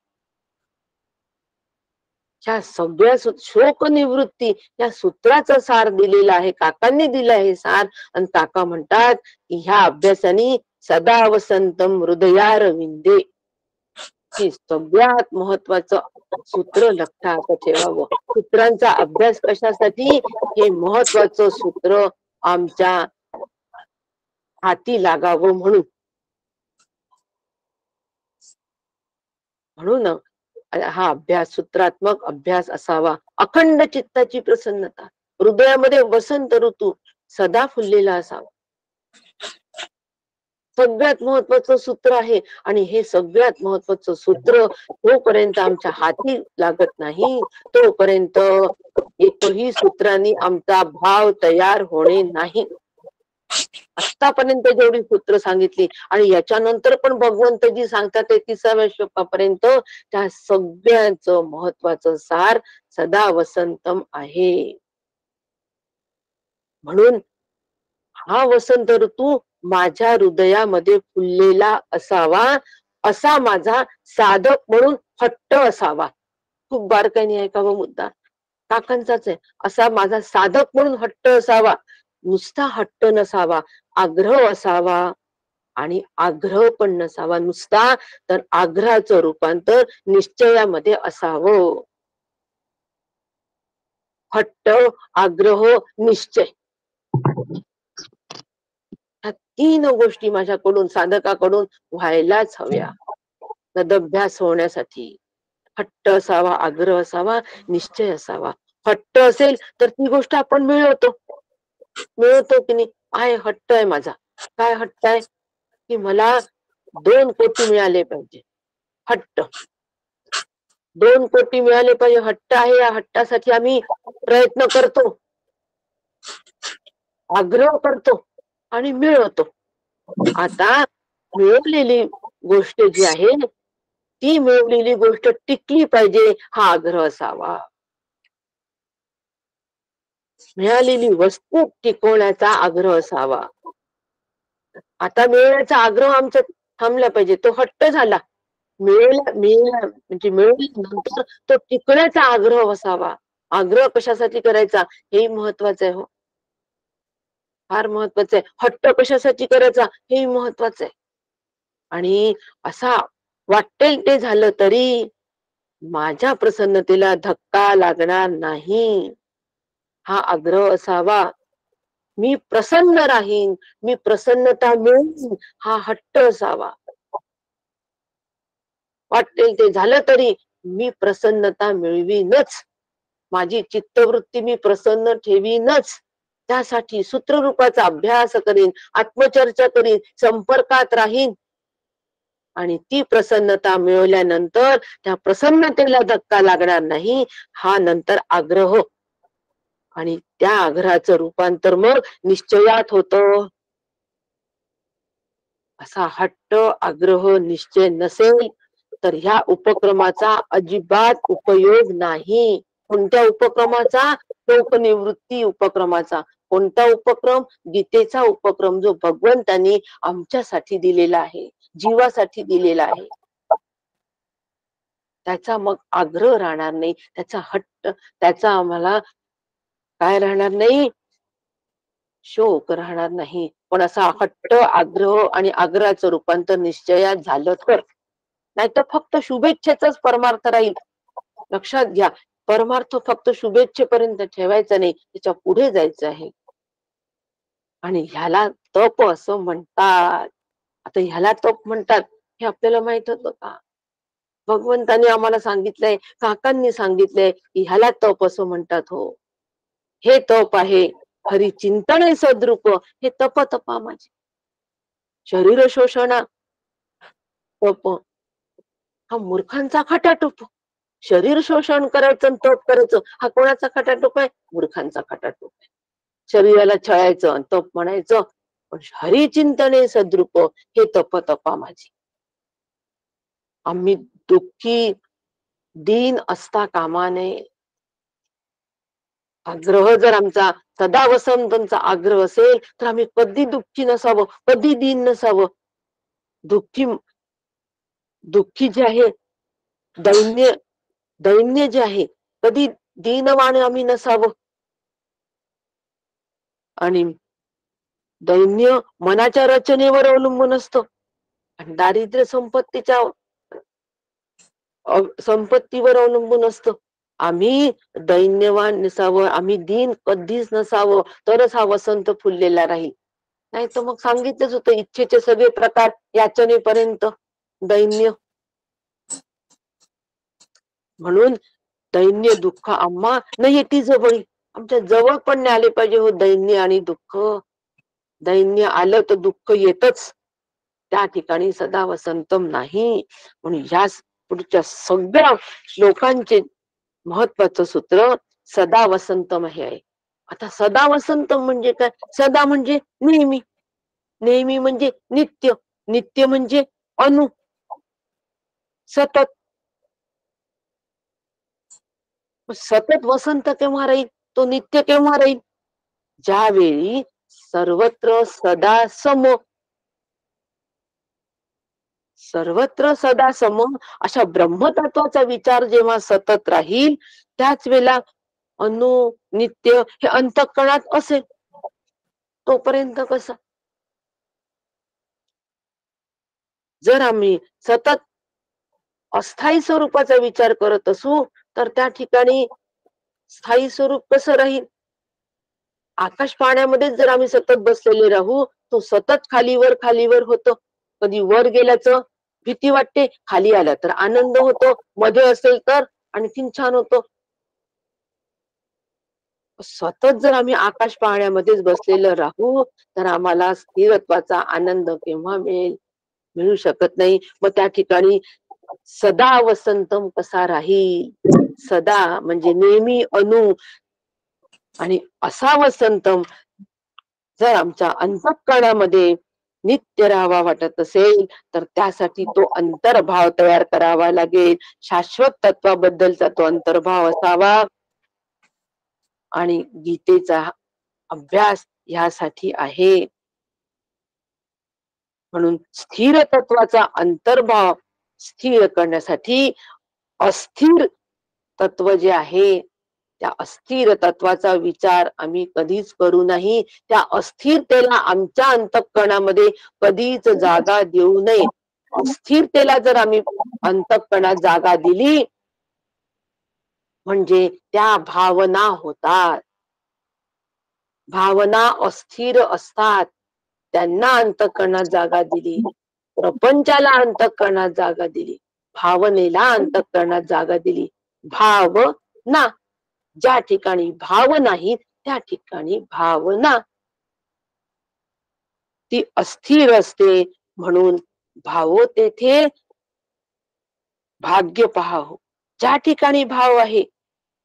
ह्या सगळ्या शोक निवृत्ती या सूत्राचा सार दिलेला आहे. काकांनी दिला आहे सार. आणि काका म्हणतात की ह्या अभ्यासाने सदा वसंतम हृदयारविंदे, हे सगळ्यात महत्वाचं सूत्र लक्षात ठेवावं. सूत्रांचा अभ्यास कशासाठी? हे महत्वाचं सूत्र आमच्या हाती लागावं म्हणून. म्हणून हा अभ्यास सूत्रात्मक अभ्यास असावा. अखंड चित्ताची प्रसन्नता, हृदयामध्ये वसंत ऋतू सदा फुललेला असावा. सगळ्यात महत्वाचं सूत्र आहे. आणि हे सगळ्यात महत्वाचं सूत्र तोपर्यंत आमच्या हाती लागत नाही, तोपर्यंत एकही सूत्रांनी आमचा भाव तयार होणे नाही. आतापर्यंत जेवढी सूत्र सांगितली आणि याच्यानंतर पण भगवंत जी सांगतात ते 30व्या श्लोकापर्यंत, त्या सगळ्यांचं महत्वाचं सार सदा वसंतम आहे. म्हणून हा वसंत ऋतू माझ्या हृदयामध्ये फुललेला असावा, असा माझा साधक म्हणून हट्ट असावा. खूप बारकाईने ऐकावा मुद्दा, काकांचाच आहे. असा माझा साधक म्हणून हट्ट असावा, नुसता हट्ट नसावा, आग्रह असावा. आणि आग्रह पण नसावा नुसता, तर आग्रहाचं रूपांतर निश्चयामध्ये असावं. हट्ट, आग्रह, निश्चय, ह्या 3 गोष्टी माझ्याकडून, साधकाकडून व्हायलाच हव्या तदभ्यास होण्यासाठी. हट्ट असावा, आग्रह असावा, निश्चय असावा. हट्ट असेल तर ती गोष्ट आपण मिळवतो की नाही? आहे हट्ट आहे माझा. काय हट्ट आहे? की मला 2 कोटी मिळाले पाहिजे. हट्ट, 2 कोटी मिळाले पाहिजे, हट्ट आहे. या हट्टासाठी आम्ही प्रयत्न करतो, आग्रह करतो आणि मिळवतो. आता मिळवलेली गोष्ट जी आहे, ती मिळवलेली गोष्ट टिकली पाहिजे, हा आग्रह असावा. मिळालेली वस्तू टिकवण्याचा आग्रह असावा. आता मिळवण्याचा आग्रह आमचा थांबला पाहिजे, तो हट्ट झाला. म्हणजे मिळवल्यानंतर तो टिकण्याचा आग्रह असावा. आग्रह कशासाठी करायचा हेही महत्वाचं आहे. हो, फार महत्वाचं आहे. हट्ट कशासाठी करायचा हेही महत्वाचं आहे. आणि असा वाटेल ते झालं तरी माझ्या प्रसन्नतेला धक्का लागणार नाही, हा आग्रह असावा. मी प्रसन्न राहीन, मी प्रसन्नता मिळवीन, हा हट्ट असावा. वाटेल ते झालं तरी मी प्रसन्नता मिळवीनच, माझी चित्तवृत्ती मी प्रसन्न ठेवीनच. त्यासाठी सूत्ररूपाचा अभ्यास करीन, आत्मचर्चा करीन, संपर्कात राहीन. आणि ती प्रसन्नता मिळवल्यानंतर त्या प्रसन्नतेला धक्का लागणार नाही, हा नंतर आग्रह. आणि त्या आग्रहाचं रूपांतर मग निश्चयात होतं. असा हट्ट, आग्रह, निश्चय नसेल तर ह्या उपक्रमाचा अजिबात उपयोग नाही. कोणत्या उपक्रमाचा? शोकनिवृत्ती उपक्रमाचा. कोणता उपक्रम? गीतेचा उपक्रम, जो भगवंतांनी आमच्यासाठी दिलेला आहे, जीवासाठी दिलेला आहे. त्याचा मग आग्रह राहणार नाही, त्याचा हट्ट, त्याचा आम्हाला काय राहणार नाही? शोक राहणार नाही. पण असा हट्ट, आग्रह आणि आग्रहाचं रूपांतर निश्चयात झालं तर, नाही तर फक्त शुभेच्छेचाच परमार्थ राहील. लक्षात घ्या, परमार्थ फक्त शुभेच्छेपर्यंत ठेवायचा नाही, त्याच्या पुढे जायचं आहे. आणि ह्याला तप असं म्हणतात. आता ह्याला तप म्हणतात हे आपल्याला माहित होतं का? भगवंतांनी आम्हाला सांगितलंय, काकांनी सांगितलंय की ह्याला तप असं म्हणतात. हो, हे तप आहे. हरी चिंतन सद्रूप, हे तप तपा माझे. शरीर शोषणा तप हा मूर्खांचा खटाटोप. शरीर शोषण करायचं आणि तप करायचं, हा कोणाचा खटाटोप आहे? मूर्खांचा खटाटोप आहे. शरीराला छळायचं आणि तप म्हणायचं. पण हरिचिंतने सद्रूप, हे तप तपा माझे. आम्ही दुःखी, दीन असता कामा नये. आग्रह जर आमचा सदा वसंतचा आग्रह असेल तर आम्ही कधी दुःखी नसावं, कधी दीन नसावं. दुःखी दुःखी जे आहे, दैन्य दैन्य जे आहे, कधी दीनवाण आम्ही नसावं. आणि दैन्य मनाच्या रचनेवर अवलंबून असतं आणि दारिद्र्य संपत्तीवर अवलंबून असतं. आम्ही दैन्यवान नसावं, आम्ही दीन कधीच नसावं, तरच हा वसंत फुललेला राहील. नाही तर मग सांगितलंच होतं, इच्छेचे सगळे प्रकार याचनेपर्यंत दैन्य. म्हणून दैन्य दुःख आम्हा न येती जवळी. आमच्या जवळ पण नाही आले पाहिजे हो दैन्य आणि दुःख. दैन्य आलं तर दुःख येतच. त्या ठिकाणी सदा वसंतम नाही. म्हणून या पुढच्या सगळ्या श्लोकांचे महत्वाचं सूत्र सदा वसंतम हे आहे. आता सदा वसंतम म्हणजे काय? सदा म्हणजे नेहमी, नेहमी म्हणजे नित्य, नित्य म्हणजे अनु, सतत. सतत वसंत केव्हा राहील? तो नित्य केव्हा राहील? ज्यावेळी सर्वत्र सदा सम, सर्वत्र सदा सम अशा ब्रह्मतत्वाचा विचार जेव्हा सतत राहील, त्याच वेळेला अनु, नित्य हे अंतःकरणात असेल. तोपर्यंत कसं? जर आम्ही सतत अस्थायी स्वरूपाचा विचार करत असू, तर त्या ठिकाणी स्थायी स्वरूप कसं राहील? आकाश पाण्यामध्येच जर आम्ही सतत बसलेले राहू, तो सतत खालीवर खालीवर होतो. कधी वर गेल्याचं भीती वाटते, खाली आलं तर आनंद होतो, मध्ये असेल तर आणखीन छान होतो. सतत जर आम्ही आकाश पाहण्यामध्येच बसलेलं राहू, तर आम्हाला स्थिरत्वाचा आनंद केव्हा मिळेल? मिळू शकत नाही. मग त्या ठिकाणी सदा वसंतम कसा राहील? सदा म्हणजे नेहमी अनु आणि असा वसंतम जर आमच्या अंतःकरणामध्ये नित्य राहावा वाटत असेल, तर त्यासाठी तो अंतर्भाव तयार करावा लागेल. शाश्वत तत्वाबद्दलचा तो अंतर्भाव असावा. आणि गीतेचा अभ्यास ह्यासाठी आहे. म्हणून स्थिर तत्वाचा अंतर्भाव स्थिर करण्यासाठी अस्थिर तत्व जे आहे, त्या अस्थिर तत्वाचा विचार आम्ही कधीच करू नाही. त्या अस्थिरतेला आमच्या अंतःकरणामध्ये कधीच जागा देऊ नये. अस्थिरतेला जर आम्ही अंतःकरणात जागा दिली, म्हणजे त्या भावना होतात. भावना अस्थिर असतात. त्यांना अंतःकरणात जागा दिली. प्रपंचाला अंतःकरणात जागा दिली. भावनेला अंतःकरणात जागा दिली. भावना. ज्या ठिकाणी भाव नाही, त्या ठिकाणी भावना. ती अस्थिर असते. म्हणून भावो तेथे भाग्य पहावं. ज्या ठिकाणी भाव आहे,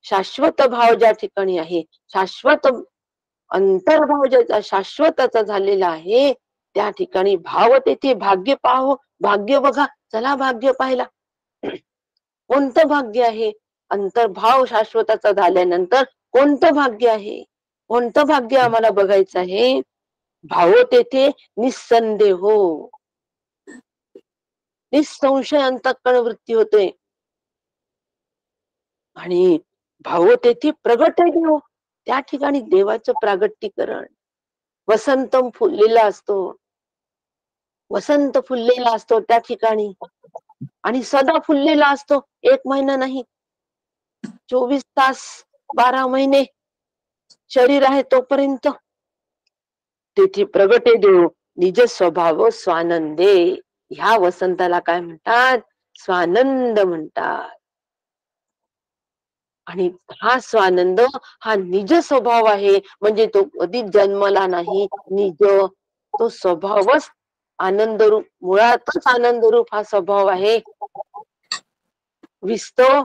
शाश्वत भाव ज्या ठिकाणी आहे, शाश्वत अंतर्भाव ज्याचा शाश्वताचा झालेला आहे, त्या ठिकाणी भाव तेथे भाग्य पाहो. भाग्य बघा, चला भाग्य पाहिला. कोणतं भाग्य आहे? अंतर्भाव शाश्वताचा झाल्यानंतर कोणतं भाग्य आहे? कोणतं भाग्य आम्हाला बघायचं आहे? भाव तेथे निसंदेह हो, निसंशय अंतःकरण वृत्ती होते. आणि भाव तेथे प्रगट आहे देव. त्या ठिकाणी देवाचं प्रागट्यकरण. वसंतम फुललेला असतो. वसंत फुललेला असतो त्या ठिकाणी. आणि सदा फुललेला असतो. 1 महिना नाही. 24 तास, 12 महिने शरीर आहे तोपर्यंत. तेथे प्रगटे देव निज स्वभाव स्वानंदे. ह्या वसंताला काय म्हणतात? स्वानंद म्हणतात. आणि हा स्वानंद हा निज स्वभाव आहे. म्हणजे तो कधी जन्मला नाही. निज तो स्वभावच आनंद रूप, मुळातच आनंद रूप हा स्वभाव आहे. विस्तो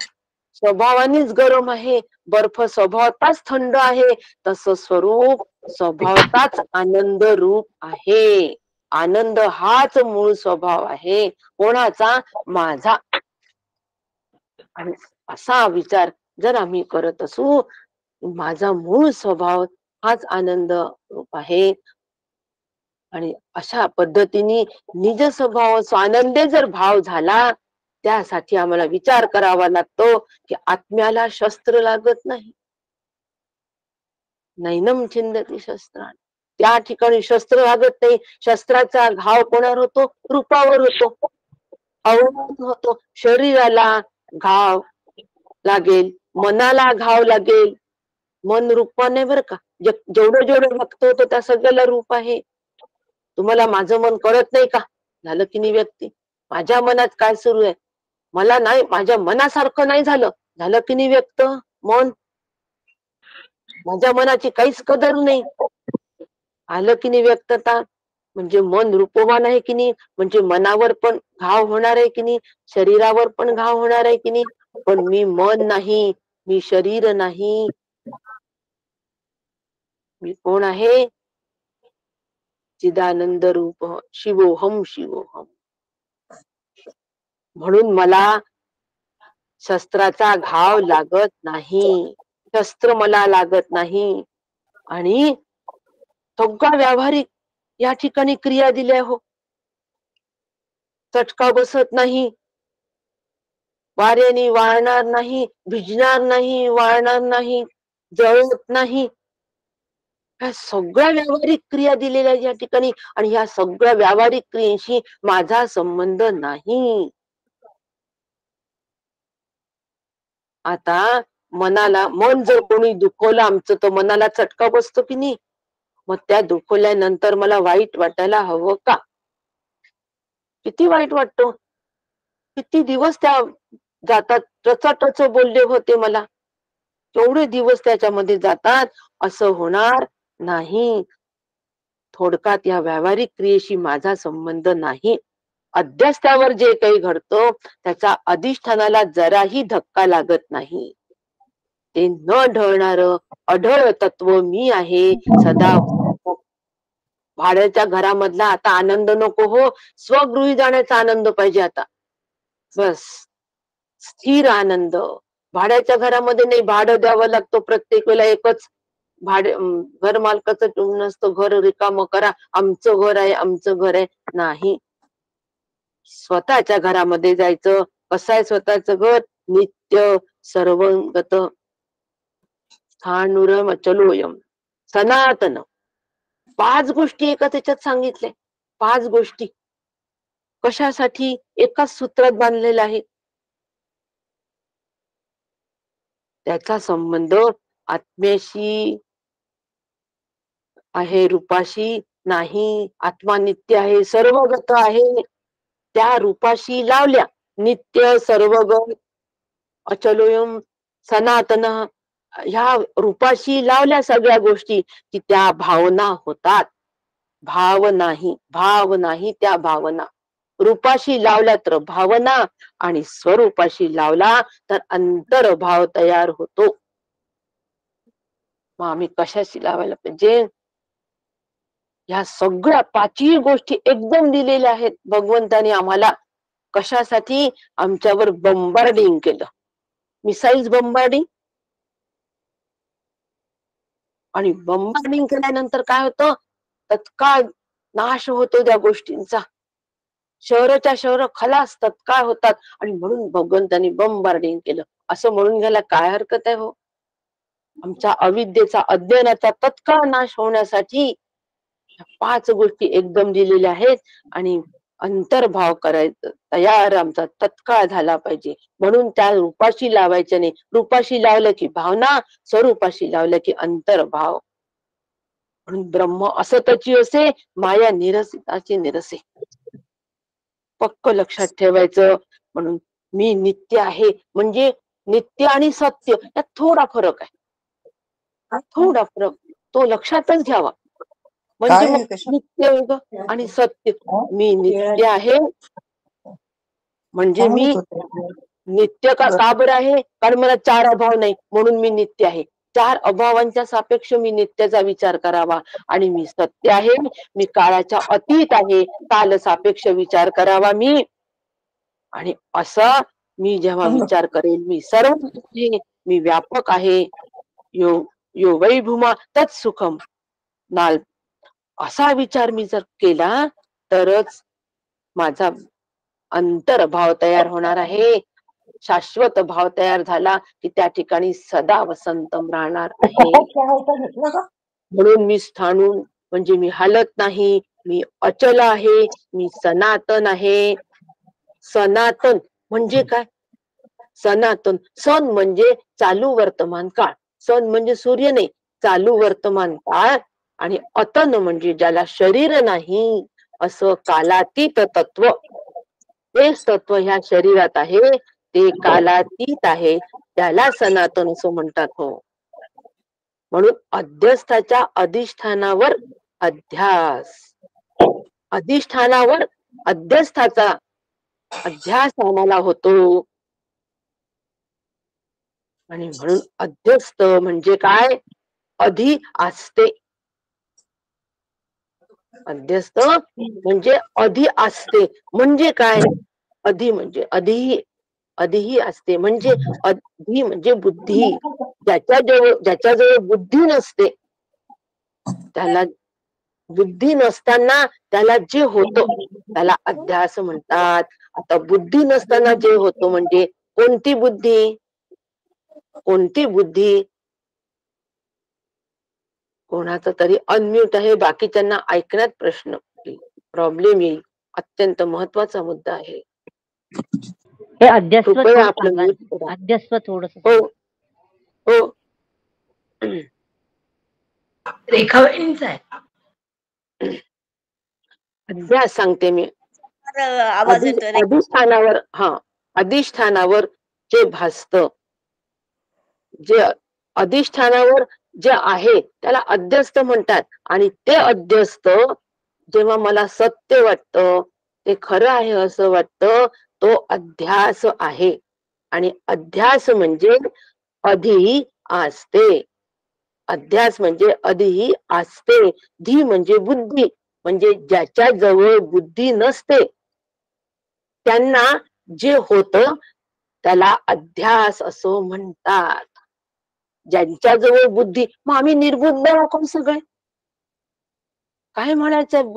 स्वभावानेच गरम आहे. बर्फ स्वभावताच थंड आहे. तसं स्वरूप स्वभावताच आनंद रूप आहे. आनंद हाच मूळ स्वभाव आहे. कोणाचा? माझा. आणि असा विचार जर आम्ही करत असू, माझा मूळ स्वभाव हाच आनंद रूप आहे. आणि अशा पद्धतीने निज स्वभाव स्वानंदे जर भाव झाला, त्यासाठी आम्हाला विचार करावा लागतो की आत्म्याला शस्त्र लागत नाही. नैनम छिंदती शस्त्राने, त्या ठिकाणी शस्त्र लागत नाही. शस्त्राचा घाव कोणावर होतो? रूपावर होतो, अवयवावर होतो. शरीराला घाव लागेल, मनाला घाव लागेल. मन रूपाने बर का, जेवढं जेवढं व्यक्त होतं त्या सगळ्याला रूप आहे. तुम्हाला माझं मन कळत नाही का? झालं की नाही व्यक्ती. माझ्या मनात काय सुरू आहे? मला नाही, माझ्या मनासारखं नाही झालं, झालं की नाही व्यक्त मन. माझ्या मनाची काहीच कदर नाही, आलं की नाही व्यक्तता. म्हणजे मन रूपवान आहे की नाही, म्हणजे मनावर पण घाव होणार आहे की नाही, शरीरावर पण घाव होणार आहे की नाही. पण मी मन नाही, मी शरीर नाही. मी कोण आहे? चिदानंद रूप शिवोहम शिवोहम. म्हणून मला शस्त्राचा घाव लागत नाही, शस्त्र मला लागत नाही. आणि सगळा व्यावहारिक या ठिकाणी क्रिया दिल्या हो. चटका बसत नाही, वाऱ्याने वाळणार नाही, भिजणार नाही, वाळणार नाही, जळत नाही. ह्या सगळ्या व्यावहारिक क्रिया दिलेल्या या ठिकाणी, आणि ह्या सगळ्या व्यावहारिक क्रियेशी माझा संबंध नाही. आता मनाला, मन जर कोणी दुखवलं आमचं, तर मनाला चटका बसतो की नाही. मग त्या दुखवल्यानंतर मला वाईट वाटायला हवं का? किती वाईट वाटतो. किती दिवस त्या जातात, टच बोलले होते मला, तेवढे दिवस त्याच्यामध्ये जातात. असं होणार नाही. थोडक्यात या व्यावहारिक क्रियेशी माझा संबंध नाही. अध्यात्मावर जे काही घडतं त्याचा अधिष्ठानाला जराही धक्का लागत नाही. ते न ढळणार अढळ तत्व मी आहे सदा. भाड्याच्या घरामधला आता आनंद नको हो, स्वगृही जाण्याचा आनंद पाहिजे आता. बस स्थिर आनंद. भाड्याच्या घरामध्ये नाही, भाडं द्यावं लागतो प्रत्येक वेळेला एकच. भाडे घर मालकाचं टोन नसतं, घर रिकामं करा, आमचं घर आहे, आमचं घर आहे. नाही, स्वतःच्या घरामध्ये जायचं. कसं आहे स्वतःचं घर? नित्य सर्वगत स्थाणुरम अचलोयम सनातन. 5 गोष्टी एका त्याच्यात सांगितल्या. 5 गोष्टी कशासाठी? एकाच सूत्रात बांधलेला आहे. त्याचा संबंध आत्म्याशी आहे, रूपाशी नाही. आत्मा नित्य आहे, सर्वगत आहे. त्या रूपाशी लावल्या, नित्य सर्वगत अचलोयम सनातन, ह्या रूपाशी लावल्या सगळ्या गोष्टी, की त्या भावना होतात. भाव नाही त्या भावना. रूपाशी लावल्या तर भावना, आणि स्वरूपाशी लावला तर अंतर्भाव तयार होतो. मग आम्ही कशाशी लावायला पाहिजे? ह्या सगळ्या 5ही गोष्टी एकदम दिलेल्या आहेत भगवंतानी आम्हाला. कशासाठी? आमच्यावर बंबार्डिंग केलं, मिसाईल्स बंबार्डिंग. आणि बंबार्डिंग केल्यानंतर काय होतं? तत्काळ नाश होतो त्या गोष्टींचा. शहराच्या शहर खलास तत्काळ होतात. आणि म्हणून भगवंतानी बंबार्डिंग केलं. असं म्हणून घ्यायला काय हरकत आहे हो? आमच्या अविद्येचा, अज्ञानाचा तत्काळ नाश होण्यासाठी 5 गोष्टी एकदम दिलेल्या आहेत. आणि अंतर्भाव करायचं तयार आमचा तत्काळ झाला पाहिजे. म्हणून त्या रूपाशी लावायचं नाही. रूपाशी लावलं की भावना, स्वरूपाशी लावलं की अंतर्भाव. म्हणून ब्रह्म असतची असे, माया निरसिताची निरसे. पक्क लक्षात ठेवायचं. म्हणून मी नित्य आहे म्हणजे नित्य आणि सत्य यात थोडा फरक आहे. थोडा फरक तो लक्षातच घ्यावा. म्हणजे मग नित्य आणि सत्य. मी नित्य आहे म्हणजे मी नित्य का बरं आहे? कारण मला 4 अभाव नाही, म्हणून मी नित्य आहे. 4 अभावांच्या सापेक्ष मी नित्याचा विचार करावा. आणि मी सत्य आहे, मी काळाच्या अतीत आहे, काल सापेक्ष विचार करावा मी. आणि असा मी जेव्हा विचार करेल, मी सर्व आहे, मी व्यापक आहे, यो यो वै भूमा तत् सुखम नाल, असा विचार मी जर केला तरच माझा अंतर्भाव तयार होणार आहे. शाश्वत भाव तयार झाला की त्या ठिकाणी सदा वसंतम राहणार आहे. म्हणून मी स्थाणून म्हणजे मी हालत नाही, मी अचल आहे, मी सनातन आहे. सनातन म्हणजे काय? सनातन, सन म्हणजे चालू वर्तमान काळ, सन म्हणजे सूर्य नाही, चालू वर्तमान काळ. आणि अतन म्हणजे ज्याला शरीर नाही असं कालातीत तत्व, तेच तत्व ह्या शरीरात आहे, ते कालातीत आहे, त्याला सनातन असं म्हणतात. हो, म्हणून अध्यस्थाच्या अधिष्ठानावर अध्यास, अधिष्ठानावर अध्यस्थाचा अध्यास आम्हाला होतो. आणि म्हणून अध्यस्त म्हणजे काय? अधि आस्ते. अध्यस्त म्हणजे अधि आस्ते म्हणजे काय? अधि म्हणजे अधिही, अधिही असते म्हणजे अधि म्हणजे बुद्धी. ज्याच्याजवळ बुद्धी नसते त्याला, बुद्धी नसताना त्याला जे होतं त्याला अध्यास म्हणतात. आता बुद्धी नसताना जे होतं म्हणजे कोणती बुद्धी? कोणती बुद्धी? कोणाचा तरी अनम्यूट आहे, बाकीच्यांना ऐकण्यात प्रॉब्लेम येईल. अत्यंत महत्वाचा मुद्दा आहे. हे अध्यस्व कृपया आपलं म्यूट करा. अध्यस्व थोडस. हो हो. रेखा वहिनींचा आहे. अध्यास सांगते मी. आवाज येतोय. अधिष्ठानावर, अधिष्ठानावर जे भासत, जे अधिष्ठानावर जे आहे त्याला अध्यस्त म्हणतात. आणि ते अध्यस्त जेव्हा मला सत्य वाटतं, ते खरं आहे असं वाटतं, तो अध्यास आहे. आणि अध्यास म्हणजे अधि आस्ते. अध्यास म्हणजे अधि आस्ते. धी म्हणजे बुद्धी, म्हणजे ज्याच्या जवळ बुद्धी नसते त्यांना जे होतं त्याला अध्यास असं म्हणतात. ज्यांच्याजवळ बुद्धी, मग आम्ही निर्बुद्ध आहोत सगळे, काय म्हणायचं?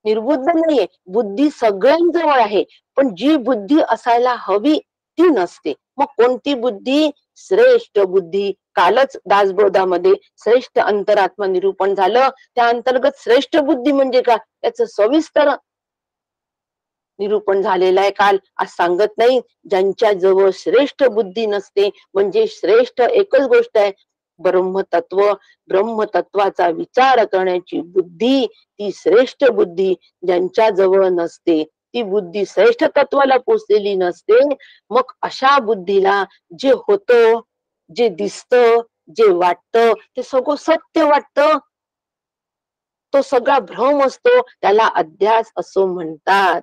निर्बुद्ध नाहीये, बुद्धी सगळ्यांजवळ आहे, पण जी बुद्धी असायला हवी ती नसते. मग कोणती बुद्धी? श्रेष्ठ बुद्धी. कालच दासबोधामध्ये श्रेष्ठ अंतरात्मा निरूपण झालं. त्या अंतर्गत श्रेष्ठ बुद्धी म्हणजे काय त्याच सविस्तर निरूपण झालेलं आहे काल. आज सांगत नाही. ज्यांच्या जवळ श्रेष्ठ बुद्धी नसते म्हणजे श्रेष्ठ एकच गोष्ट आहे, ब्रह्मतत्व. ब्रह्मतत्वाचा विचार करण्याची बुद्धी, ती श्रेष्ठ बुद्धी ज्यांच्या जवळ नसते, ती बुद्धी श्रेष्ठ तत्वाला पोचलेली नसते. मग अशा बुद्धीला जे होतं, जे दिसतं, जे वाटतं ते सगळं सत्य वाटतं, तो सगळा भ्रम असतो, त्याला अध्यास असं म्हणतात.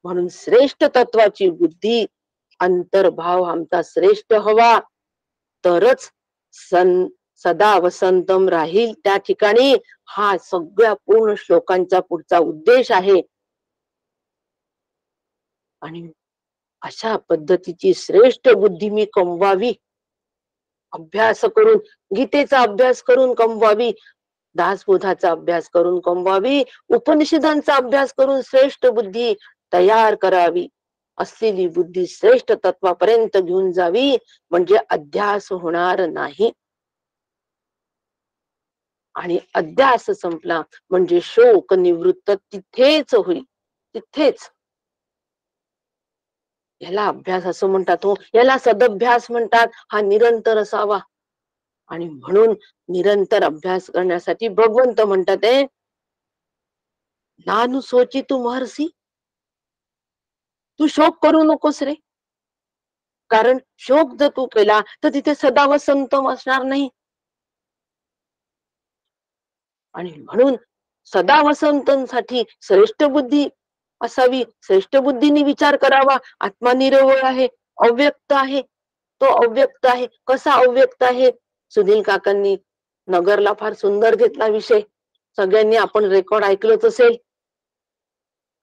म्हणून श्रेष्ठ तत्वाची बुद्धी, अंतर्भाव आमचा श्रेष्ठ हवा, तरच सदा वसंतम राहील त्या ठिकाणी. हा सगळ्या पूर्ण श्लोकांचा पुढचा उद्देश आहे. आणि अशा पद्धतीची श्रेष्ठ बुद्धी मी कमवावी, अभ्यास करून, गीतेचा अभ्यास करून कमवावी, दासबोधाचा अभ्यास करून कमवावी, उपनिषदांचा अभ्यास करून श्रेष्ठ बुद्धी तयार करावी. असलेली बुद्धी श्रेष्ठ तत्वापर्यंत घेऊन जावी, म्हणजे अध्यास होणार नाही. आणि अध्यास संपला म्हणजे शोक निवृत्त तिथेच होईल, तिथेच. याला अभ्यास असं म्हणतात. हो, याला सदभ्यास म्हणतात. हा निरंतर असावा. आणि म्हणून निरंतर अभ्यास करण्यासाठी भगवंत म्हणतात आहे, नानु सोची तू महर्षी, तू शोक करू नकोस रे. कारण शोक जर तू केला तर तिथे सदा वसंतम असणार नाही. आणि म्हणून सदा वसंतांसाठी श्रेष्ठ बुद्धी असावी. श्रेष्ठ बुद्धीने विचार करावा. आत्मा निरवळ आहे, अव्यक्त आहे. तो अव्यक्त आहे. कसा अव्यक्त आहे? सुनील काकांनी नगरला फार सुंदर घेतला विषय. सगळ्यांनी आपण रेकॉर्ड ऐकलंच असेल.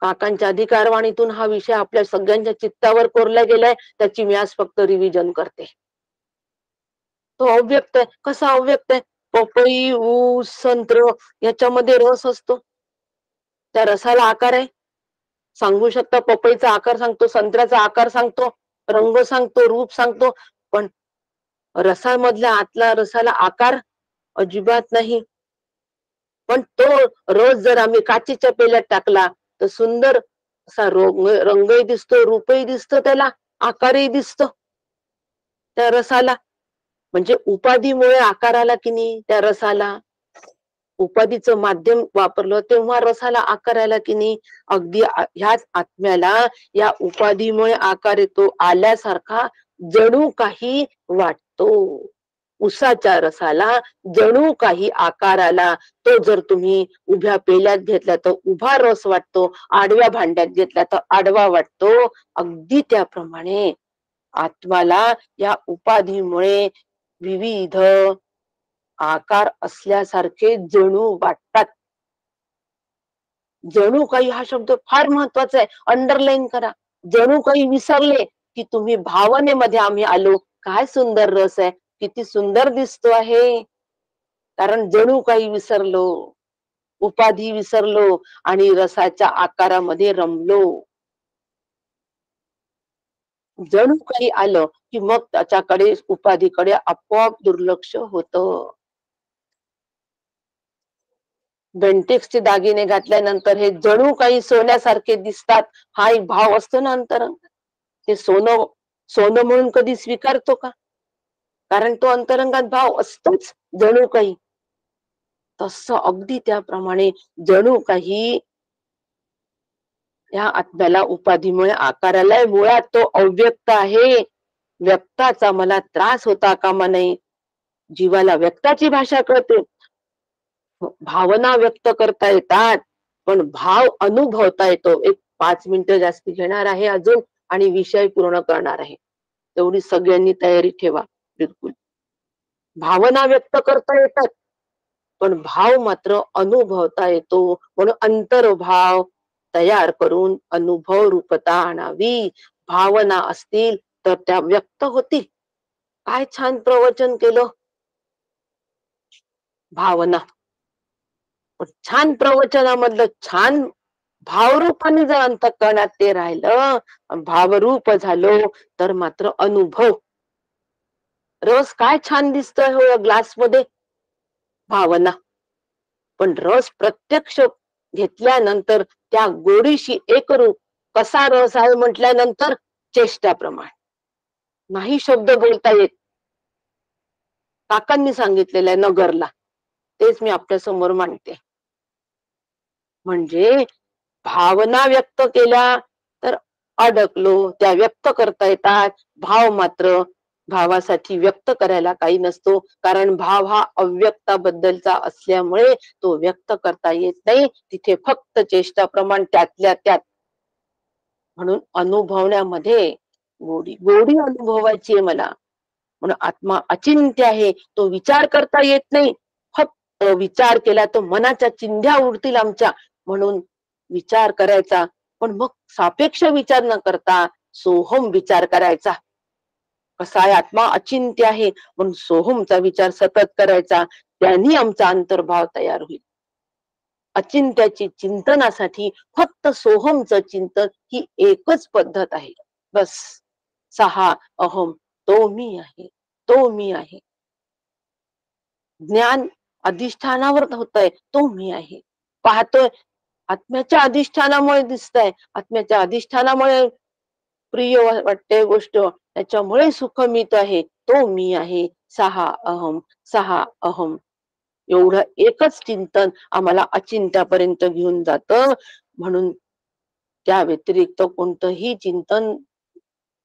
काकांच्या अधिकारवाणीतून हा विषय आपल्या सगळ्यांच्या चित्तावर कोरला गेलाय. त्याची मी आज फक्त रिव्हिजन करते. तो अव्यक्त आहे. कसा अव्यक्त आहे? पपई, ऊस, संत्र याच्यामध्ये रस असतो, त्या रसाला आकार आहे. सांगू शकता, पपईचा आकार सांगतो, संत्र्याचा आकार सांगतो, रंग सांगतो, रूप सांगतो, पण रसामधल्या आतला रसाला आकार अजिबात नाही. पण तो रस जर आम्ही काचेच्या पेल्यात टाकला तर सुंदर असा रंगही दिसतो, रूपही दिसतो, त्याला आकारही दिसतो त्या रसाला. म्हणजे उपाधीमुळे आकार आला की नाही त्या रसाला, उपाधीचं माध्यम वापरलं तेव्हा रसाला आकार आला की नाही. अगदी ह्याच आत्म्याला या उपाधीमुळे आकार येतो, आल्यासारखा जणू काही वाटतो. उसाच्या रसाला जणू काही आकार आला, तो जर तुम्ही उभ्या पेल्यात घेतला तर उभा रस वाटतो, आडव्या भांड्यात घेतला तर आडवा वाटतो. अगदी त्याप्रमाणे आत्म्याला या उपाधीमुळे विविध आकार असल्यासारखे जणू वाटतात. जणू काही हा शब्द फार महत्वाचा आहे, अंडरलाईन करा. जणू काही विसरले की तुम्ही भावनेमध्ये आम्ही आलो. काय सुंदर रस आहे, किती सुंदर दिसतो आहे. कारण जणू काही विसरलो, उपाधी विसरलो आणि रसाच्या आकारामध्ये रमलो. जणू काही आलं की मग त्याच्याकडे, उपाधीकडे आपोआप दुर्लक्ष होतं. बेंटेक्सचे दागिने घातल्यानंतर हे जणू काही सोन्यासारखे दिसतात, हा एक भाव असतो ना अंतरंग. ते सोनं सोनं म्हणून कधी स्वीकारतो का? कारण तो अंतरंगात भाव असतोच जणू काही. तसं अगदी त्याप्रमाणे जणू काही या आत्म्याला उपाधीमुळे आकाराला मुळात तो अव्यक्त आहे. व्यक्ताचा मला त्रास होता कामा नये. जीवाला व्यक्ताची भाषा कळते, भावना व्यक्त करता येतात, पण भाव अनुभवता येतो. एक 5 मिनिटं जास्ती घेणार आहे अजून आणि विषय पूर्ण करणार आहे. तेवढी सगळ्यांनी तयारी ठेवा. बिलकुल भावना व्यक्त करता येतात, पण भाव मात्र अनुभवता येतो. म्हणून अंतर्भाव तयार करून अनुभव रूपता आणावी. भावना असतील तर त्या व्यक्त होतील. काय छान प्रवचन केलं. भावना, छान प्रवचनामधलं छान भावरूपाने जर अंतःकरणात ते राहिलं, भावरूप झालो तर मात्र अनुभव. रस काय छान दिसतोय हो ग्लास मध्ये, भावना. पण रस प्रत्यक्ष घेतल्यानंतर त्या गोडीशी एकरूप कसा रस आहे म्हटल्यानंतर चेष्टाप्रमाणे नाही शब्द बोलता येत. काकांनी सांगितलेलं आहे नगरला, तेच मी आपल्या समोर मांडते. म्हणजे भावना व्यक्त केल्या तर अडकलो, त्या व्यक्त करता येतात. भाव मात्र भावासाठी व्यक्त करायला काही नसतो, कारण भाव हा अव्यक्ताबद्दलचा असल्यामुळे तो व्यक्त करता येत नाही. तिथे फक्त चेष्टा प्रमाण त्यातल्या त्यात. म्हणून अनुभवण्यामध्ये गोडी गोडी अनुभवायची आहे मला. म्हणून आत्मा अचिंत्य आहे, तो विचार करता येत नाही. फक्त विचार केला तर मनाच्या चिंध्या उडतील आमच्या, म्हणून विचार करायचा. पण मग सापेक्ष विचार न करता सोहम विचार करायचा. कसा आहे आत्मा अचिंत्य आहे म्हणून सोहमचा विचार सतत करायचा. त्यांनी आमचा अंतर्भाव तयार होईल. अचिंत्याची चिंतनासाठी फक्त सोहमचं चिंतन ही एकच पद्धत आहे. बस. सहा अहम, तो मी आहे, तो मी आहे. ज्ञान अधिष्ठानावर होतंय, तो मी आहे. पाहतोय, आत्म्याच्या अधिष्ठानामुळे दिसतंय, आत्म्याच्या अधिष्ठानामुळे प्रिय वाटते गोष्ट, त्याच्यामुळे सुख मिळत आहे, तो मी आहे. सहा अहम, सहा अहम. एवढं एकच चिंतन आम्हाला अचिंत्यापर्यंत घेऊन जातं. म्हणून त्या व्यतिरिक्त कोणतंही चिंतन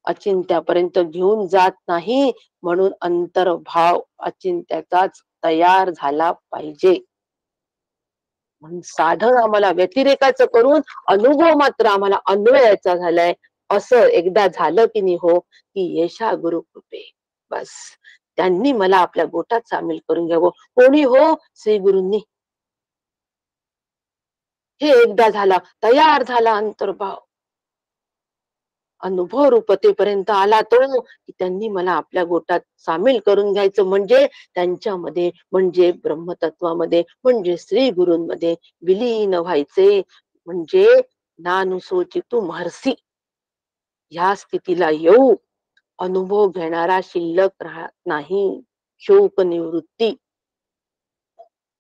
अचिंत्यापर्यंत घेऊन जात नाही. म्हणून अंतर्भाव अचिंत्याचाच तयार झाला पाहिजे. म्हणून साधन आम्हाला व्यतिरेकाचं करून अनुभव मात्र आम्हाला अन्वयाचा झालाय. असं एकदा झालं की नाही हो, की येशा गुरु कृपे. बस त्यांनी मला आपल्या गोटात सामील करून घ्यावं. कोणी हो, श्री गुरूंनी. हे एकदा झाला, तयार झाला अंतर्भाव. अनुभव रूपतेपर्यंत आला तो, की त्यांनी मला आपल्या गोटात सामील करून घ्यायचं. म्हणजे त्यांच्यामध्ये, म्हणजे ब्रह्मतत्वामध्ये, म्हणजे श्री गुरूंमध्ये विलीन व्हायचे. म्हणजे नानुसोची तू महर्षी. ह्या स्थितीला येऊ अनुभव घेणारा शिल्लक राहत नाही. शोक निवृत्ती.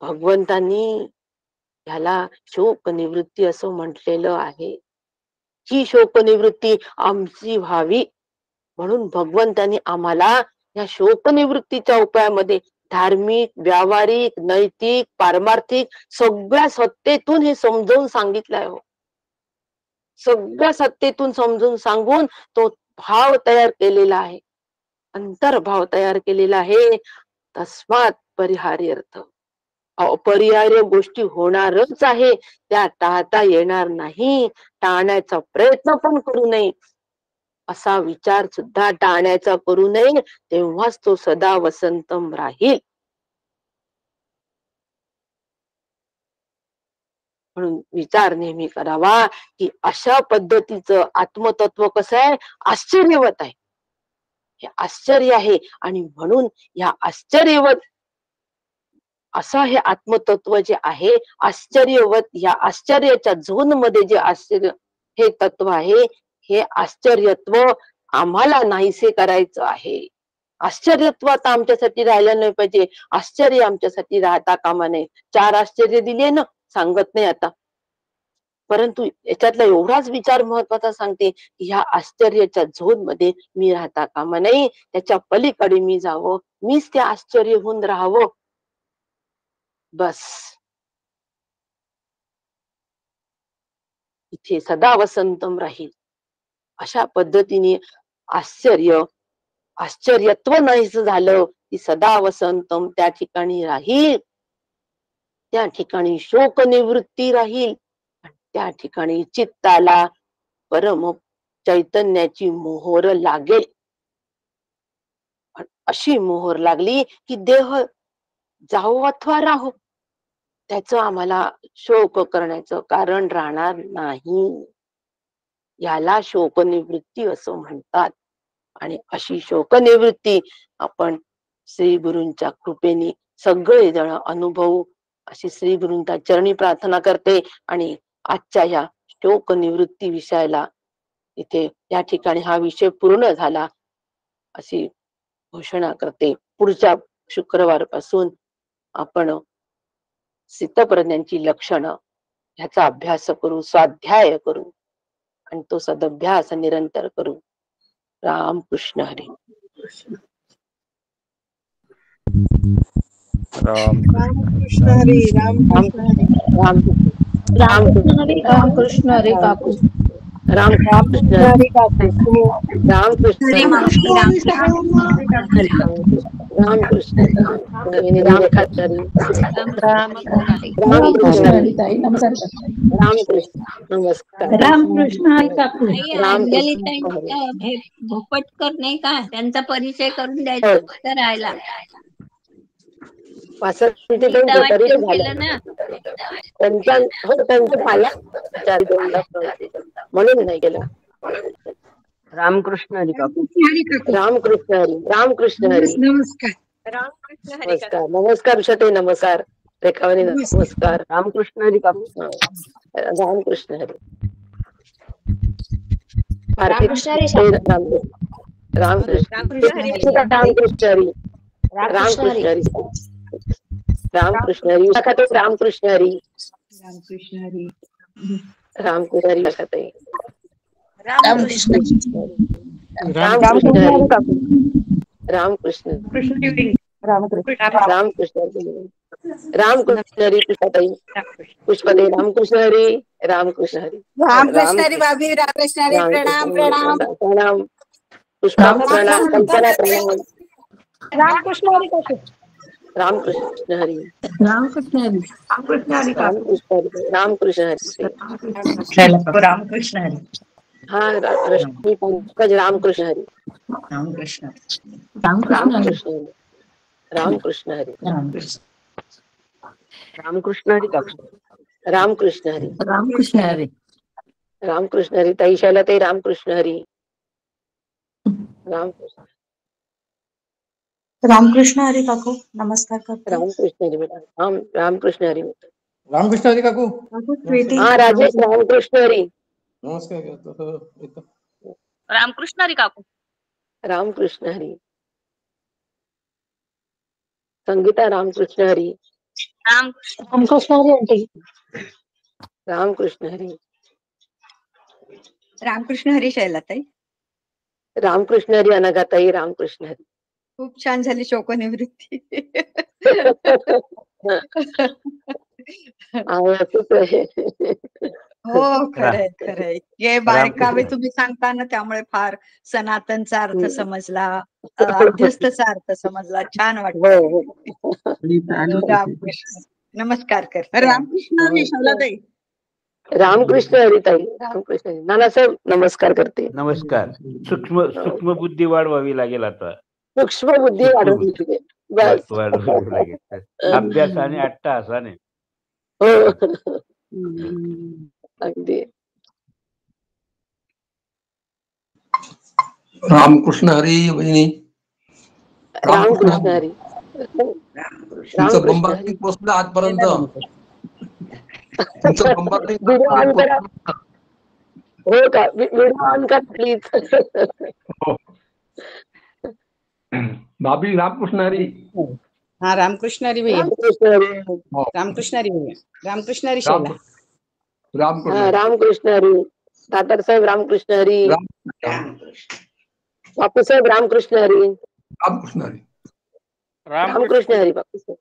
भगवंतांनी ह्याला शोक निवृत्ती असं म्हटलेलं आहे. ही शोक निवृत्ती आमची व्हावी म्हणून भगवंतांनी आम्हाला या शोक निवृत्तीच्या उपायामध्ये धार्मिक, व्यावहारिक, नैतिक, पारमार्थिक सगळ्या सत्तेतून हे समजावून सांगितलंय हो. सगळ्या सत्तेतून समजून सांगून तो भाव तयार केलेला आहे, अंतर्भाव तयार केलेला आहे. तस्मात परिहार्यर्थ. अपरिहार्य गोष्टी होणारच आहे, त्या टाळता येणार नाही. टाळण्याचा प्रयत्न पण करू नये, असा विचार सुद्धा टाळण्याचा करू नये, तेव्हाच तो सदा वसंतम राहील. म्हणून विचार नेहमी करावा की अशा पद्धतीचं आत्मतत्व कसं आहे, आश्चर्यवत आहे. हे आश्चर्य आहे आणि म्हणून या आश्चर्यवत असं हे आत्मतत्व जे आहे आश्चर्यवत, या आश्चर्याच्या झोन मध्ये जे आश्चर्य हे तत्व आहे, हे आश्चर्यत्व आम्हाला नाहीसे करायचं आहे. आश्चर्यत्व आता आमच्यासाठी राहिलं नाही पाहिजे. आश्चर्य आमच्यासाठी राहता कामा नये. 4 आश्चर्य दिले ना, सांगत नाही आता, परंतु याच्यातला एवढाच विचार महत्वाचा सांगते की ह्या आश्चर्याच्या झोन मध्ये मी राहता कामा नाही. त्याच्या पलीकडे मी जावं, मीच ते आश्चर्य होऊन राहावं. बस इथे सदा वसंतम राहील. अशा पद्धतीने आश्चर्यत्व नाहीच झालं की सदा वसंतम त्या ठिकाणी राहील. त्या ठिकाणी शोक निवृत्ती राहील. त्या ठिकाणी चित्ताला परम चैतन्याची मोहर लागेल. अशी मोहर लागली की देह जाओ अथवा राहो, त्याचं आम्हाला शोक करण्याचं कारण राहणार नाही. याला शोक निवृत्ती असं म्हणतात. आणि अशी शोक निवृत्ती आपण श्री गुरूंच्या कृपेने सगळे जण अनुभवू अशी श्री गुरूंच्या चरणी प्रार्थना करते. आणि आजच्या या शोक निवृत्ती विषयाला इथे या ठिकाणी हा विषय पूर्ण झाला अशी घोषणा करते. पुढच्या शुक्रवारपासून आपण स्थितप्रज्ञांची लक्षणं ह्याचा अभ्यास करू, स्वाध्याय करू आणि तो सदभ्यास निरंतर करू. राम कृष्ण हरी. रामकृष्ण हरी. रामकृष्ण हरी. रामकृष्ण हरी. रामकृष्ण हरी काकू. रामकृष्ण हरी काकू. रामकृष्ण हरी. रामकृष्ण हरी. रामकृष्ण हरी. रामकृष्ण हरी ताई. नमस्कार. रामकृष्ण नमस्कार. रामकृष्ण हरी काकू. अंजलीताईंचा हे भोपटकर नाही का, त्यांचा परिचय करून द्यायचा फक्त राहायला. वासंती गीता तरी वाचन झालं केलं ना. त्यांचं पाला म्हणून नाही केलं. रामकृष्ण हरी काकू. रामकृष्ण हरी. रामकृष्ण हरी. नमस्कार. नमस्कार. नमस्कार उषाताई. नमस्कार रेखावाणी. नमस्कार. रामकृष्ण हरी काकू. रामकृष्ण हरी. रामकृष्ण हरी. रामकृष्ण हरी. रामकृष्ण हरी. रामकृष्ण हरी. रामकृष्ण हरी. रामकृष्ण हरी. रामकृष्ण हरी. उषाताई. रामकृष्ण रामकृष्ण हरी. रामकृष्ण. रामकृष्ण हरी. रामकृष्ण हरी. पुष्पाताई. पुष्पाताई. रामकृष्ण हरी. रामकृष्ण हरी. रामकृष्ण हरी भाभी. रामकृष्ण हरी. प्रणाम प्रणाम प्रणाम. पुष्पा प्रणाम. कल्पना प्रणाम. रामकृष्ण हरी काकू. रामकृष्ण हरी. रामकृष्ण हरी. रामकृष्ण हरी काकू. रामकृष्ण हरी. रामकृष्ण हरी. हा रश्मी पंकज. रामकृष्ण हरी. रामकृष्ण. रामकृष्ण हरी. रामकृष्ण हरी. रामकृष्ण हरी काकू. रामकृष्ण हरी. रामकृष्ण हरी. रामकृष्ण हरी. ताई शैलाताई. रामकृष्ण हरी. रामकृष्ण. रामकृष्ण हरी काकू. नमस्कार करते. रामकृष्ण हरी बेटा. रामकृष्ण हरी. रामकृष्ण हरी काकू. काकू स्वीटी. हा राजेश. रामकृष्ण हरी. नमस्कार करतो. हो, येतो. रामकृष्ण हरी काकू. रामकृष्ण हरी. संगीता रामकृष्ण हरी. राम रामकृष्ण हरी आंटी. रामकृष्ण हरी. रामकृष्ण हरी शैलाताई. रामकृष्ण हरी अनघाताई. रामकृष्ण हरी. खूप छान झाली शोकनिवृत्ती. असंच आहे. हो खरंय खरंय. हे बारकावे तुम्ही सांगता ना त्यामुळे फार सनातनचा अर्थ समजला, अध्यस्थचा अर्थ समजला. छान वाटतंय. हो हो. रामकृष्ण. नमस्कार कर. रामकृष्ण हरी शैलाताई. रामकृष्ण हरी ताई. रामकृष्ण हरी. नानासाहेब नमस्कार करते. नमस्कार. सूक्ष्म बुद्धी वाढवावी लागेल आता. सूक्ष्म बुद्धी वाढवली पाहिजे. बस. वाढवावी लागेल. अभ्यास आणि अट्टहासाने. हो अगदी. रामकृष्ण हरी वहिनी. रामकृष्ण हरी. तुमचं बंबार्डिंग पोहोचलं आजपर्यंत. तुमचं बंबार्डिंग व्हिडिओ ऑन करा. हो का? व्हिडिओ ऑन करा प्लीज. भाभी रामकृष्ण हरी. हा रामकृष्ण हरी भैया. रामकृष्ण हरी. रामकृष्ण हरी भैया. रामकृष्ण हरी शैला. हा रामकृष्ण हरी. तातर साहेब रामकृष्ण हरी. बापू साहेब रामकृष्ण हरी. रामकृष्ण हरी. रामकृष्ण हरी बापू साहेब.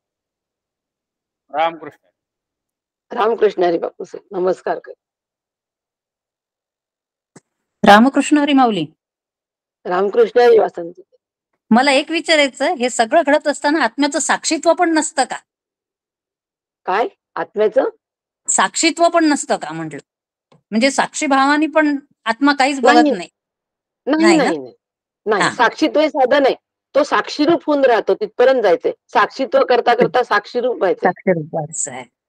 रामकृष्ण हरी बापू साहेब. नमस्कार कर. रामकृष्ण हरी माऊली. रामकृष्ण हरी वासंती. मला एक विचारायचं, हे सगळं घडत असताना आत्म्याचं साक्षीत्व पण नसतं का? काय आत्म्याचं साक्षीत्व पण नसतं का म्हटलं? म्हणजे साक्षी भावानी पण आत्मा काहीच बघत नाही. नाही नाही नाही. साक्षीत्व हे साधन आहे. तो साक्षीरूप होऊन राहतो. तिथपर्यंत जायचंय. साक्षीत्व करता करता साक्षीरूप व्हायचं.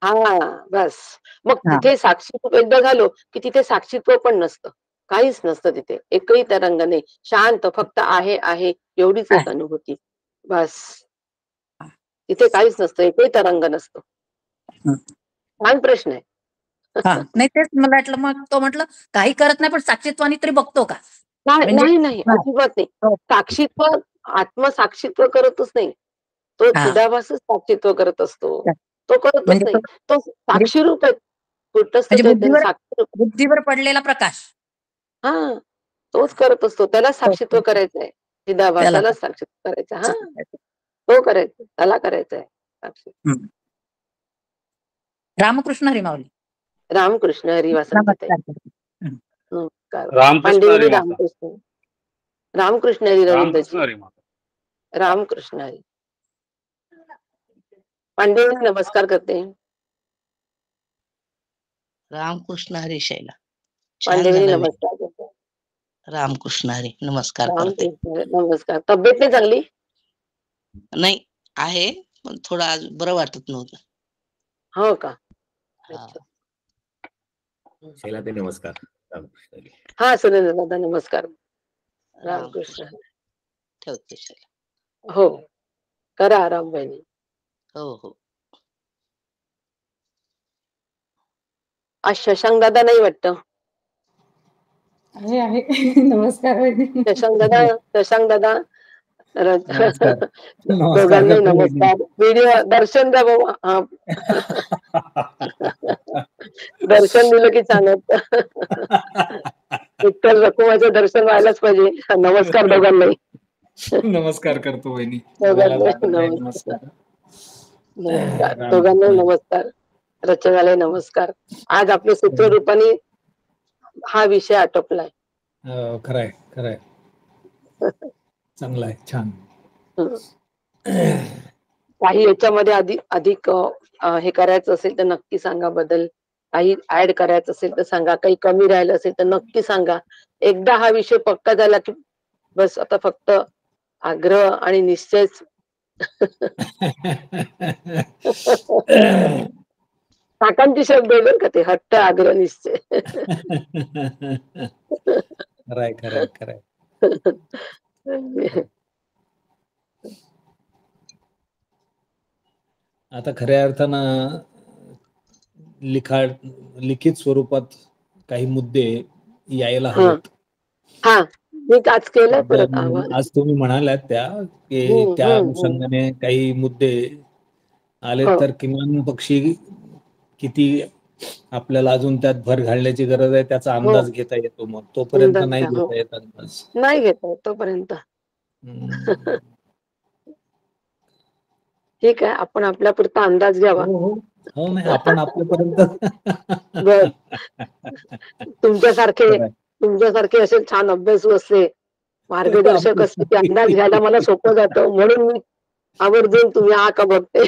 हा बस. मग तिथे साक्षीत्व एकदा झालो की तिथे साक्षीत्व पण नसतं. काहीच नसतं तिथे. एकही तरंग नाही. शांत फक्त आहे आहे एवढीच एक अनुभूती. बस. तिथे काहीच नसतं. एकही तरंग नसतो. छान प्रश्न आहे. नाही तेच मला वाटलं. मग तो म्हटलं काही करत नाही पण साक्षीत्वानी तरी बघतो का? नाही नाही अजिबात नाही. साक्षीत्व आत्मसाक्षीत्व करतच नाही. तो चिदाभासच साक्षीत्व करत असतो. तो करतच नाही. तो साक्षीरूप आहे. बुद्धीवर पडलेला प्रकाश. हा तोच करत असतो. त्याला साक्षीत्व करायचंय. चिदाभासाला साक्षीत्व करायचं. हा तो करायचा. त्याला करायचंय साक्षी. रामकृष्ण हरी माऊली. रामकृष्ण हरी वासंती. नमस्कार. रामकृष्ण हरी. रामकृष्ण. रामकृष्ण हरी रवींद्रजी. रामकृष्ण हरी. पांडेजी नमस्कार करते. रामकृष्ण हरी शैला. पांडेजी नमस्कार करते. रामकृष्ण हरी नमस्कार करते. नमस्कार. तब्येत नाही चांगली? नाही आहे पण थोडं आज बरं वाटत नव्हतं. हो का? शैलाताई नमस्कार. रामकृष्ण हरी. हा सुरेंद्र दादा नमस्कार. रामकृष्ण. ठेवते शैला. हो करा आराम बहिणी. हो हो. आज शशांक दादा नाही वाटतं. आहे नमस्कार. शशांक दादा दोघांनाही नमस्कार. व्हिडिओ दर्शन द्या बाबा. दर्शन दिलं की चांगलं. विठ्ठल रखुमाचं दर्शन व्हायलाच पाहिजे. नमस्कार दोघांनाही. नमस्कार करतो वहिनी. नमस्कार. दोघांनाही नमस्कार. रचनालाही नमस्कार. आज आपल्या सूत्ररूपाने हा विषय आटोपलाय. खरंय खरंय. चांगला आहे. छान. काही याच्यामध्ये अधिक हे करायचं असेल तर नक्की सांगा. बदल काही ऍड करायचं असेल तर सांगा. काही कमी राहिलं असेल तर नक्की सांगा. एकदा हा विषय पक्का झाला की बस आता फक्त आग्रह आणि निश्चयच. काकांची शब्द आहे का ते. हट्ट आग्रह निश्चय. खरंय खरंय खरंय. आता खऱ्या अर्थानं लिखित स्वरूपात काही मुद्दे यायला हा हवेत. हा मी आज केलंय परत तर आवाहन. आज तुम्ही म्हणालात त्या की त्या अनुषंगाने काही मुद्दे आले हो तर किमान पक्षी किती आपल्याला अजून त्यात भर घालण्याची गरज आहे त्याचा हो अंदाज घेता येतो. मग तोपर्यंत अंदाज नाही घ्या. हो घेता येत अंदाज. नाही घेता येत तोपर्यंत. हम्म. ठीक आहे, आपण आपल्या पुरता अंदाज घ्यावा. हो हो हो नाही आपण आपल्यापर्यंत बर तुमच्यासारखे खरंय. तुमच्यासारखे असे छान अभ्यासू असले मार्गदर्शक असले की अंदाज घ्यायला मला सोपं जातं, म्हणून मी आवर्जून तुम्ही हा का बघते.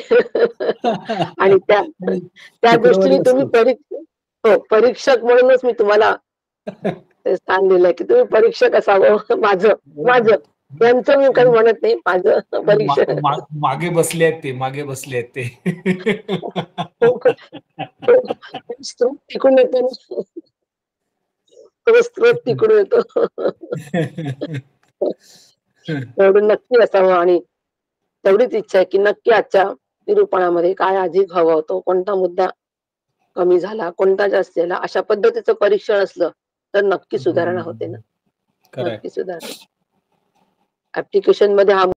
आणि त्या त्या शुक्रवारी दृष्टीने तुम्ही असतो. हो परीक्षक म्हणूनच मी तुम्हाला ते स्थान दिलंय की तुम्ही परीक्षक असावं. माझं माझं यांचं मी काही म्हणत नाही, माझं परीक्षक. मागे बसले आहेत ते, मागे बसले आहेत ते. स्त्रोत टिकून येतो ना. तो स्त्रोत टिकून येतो. एवढं नक्की असावं. आणि तेवढीच इच्छा आहे की नक्की आजच्या निरूपणामध्ये काय अधिक हवं होतं, कोणता मुद्दा कमी झाला, कोणता जास्त झाला, अशा पद्धतीचं परीक्षण असलं तर नक्की सुधारणा होते ना. खरंय. नक्की सुधारणा ऍप्लिकेशन मध्ये हा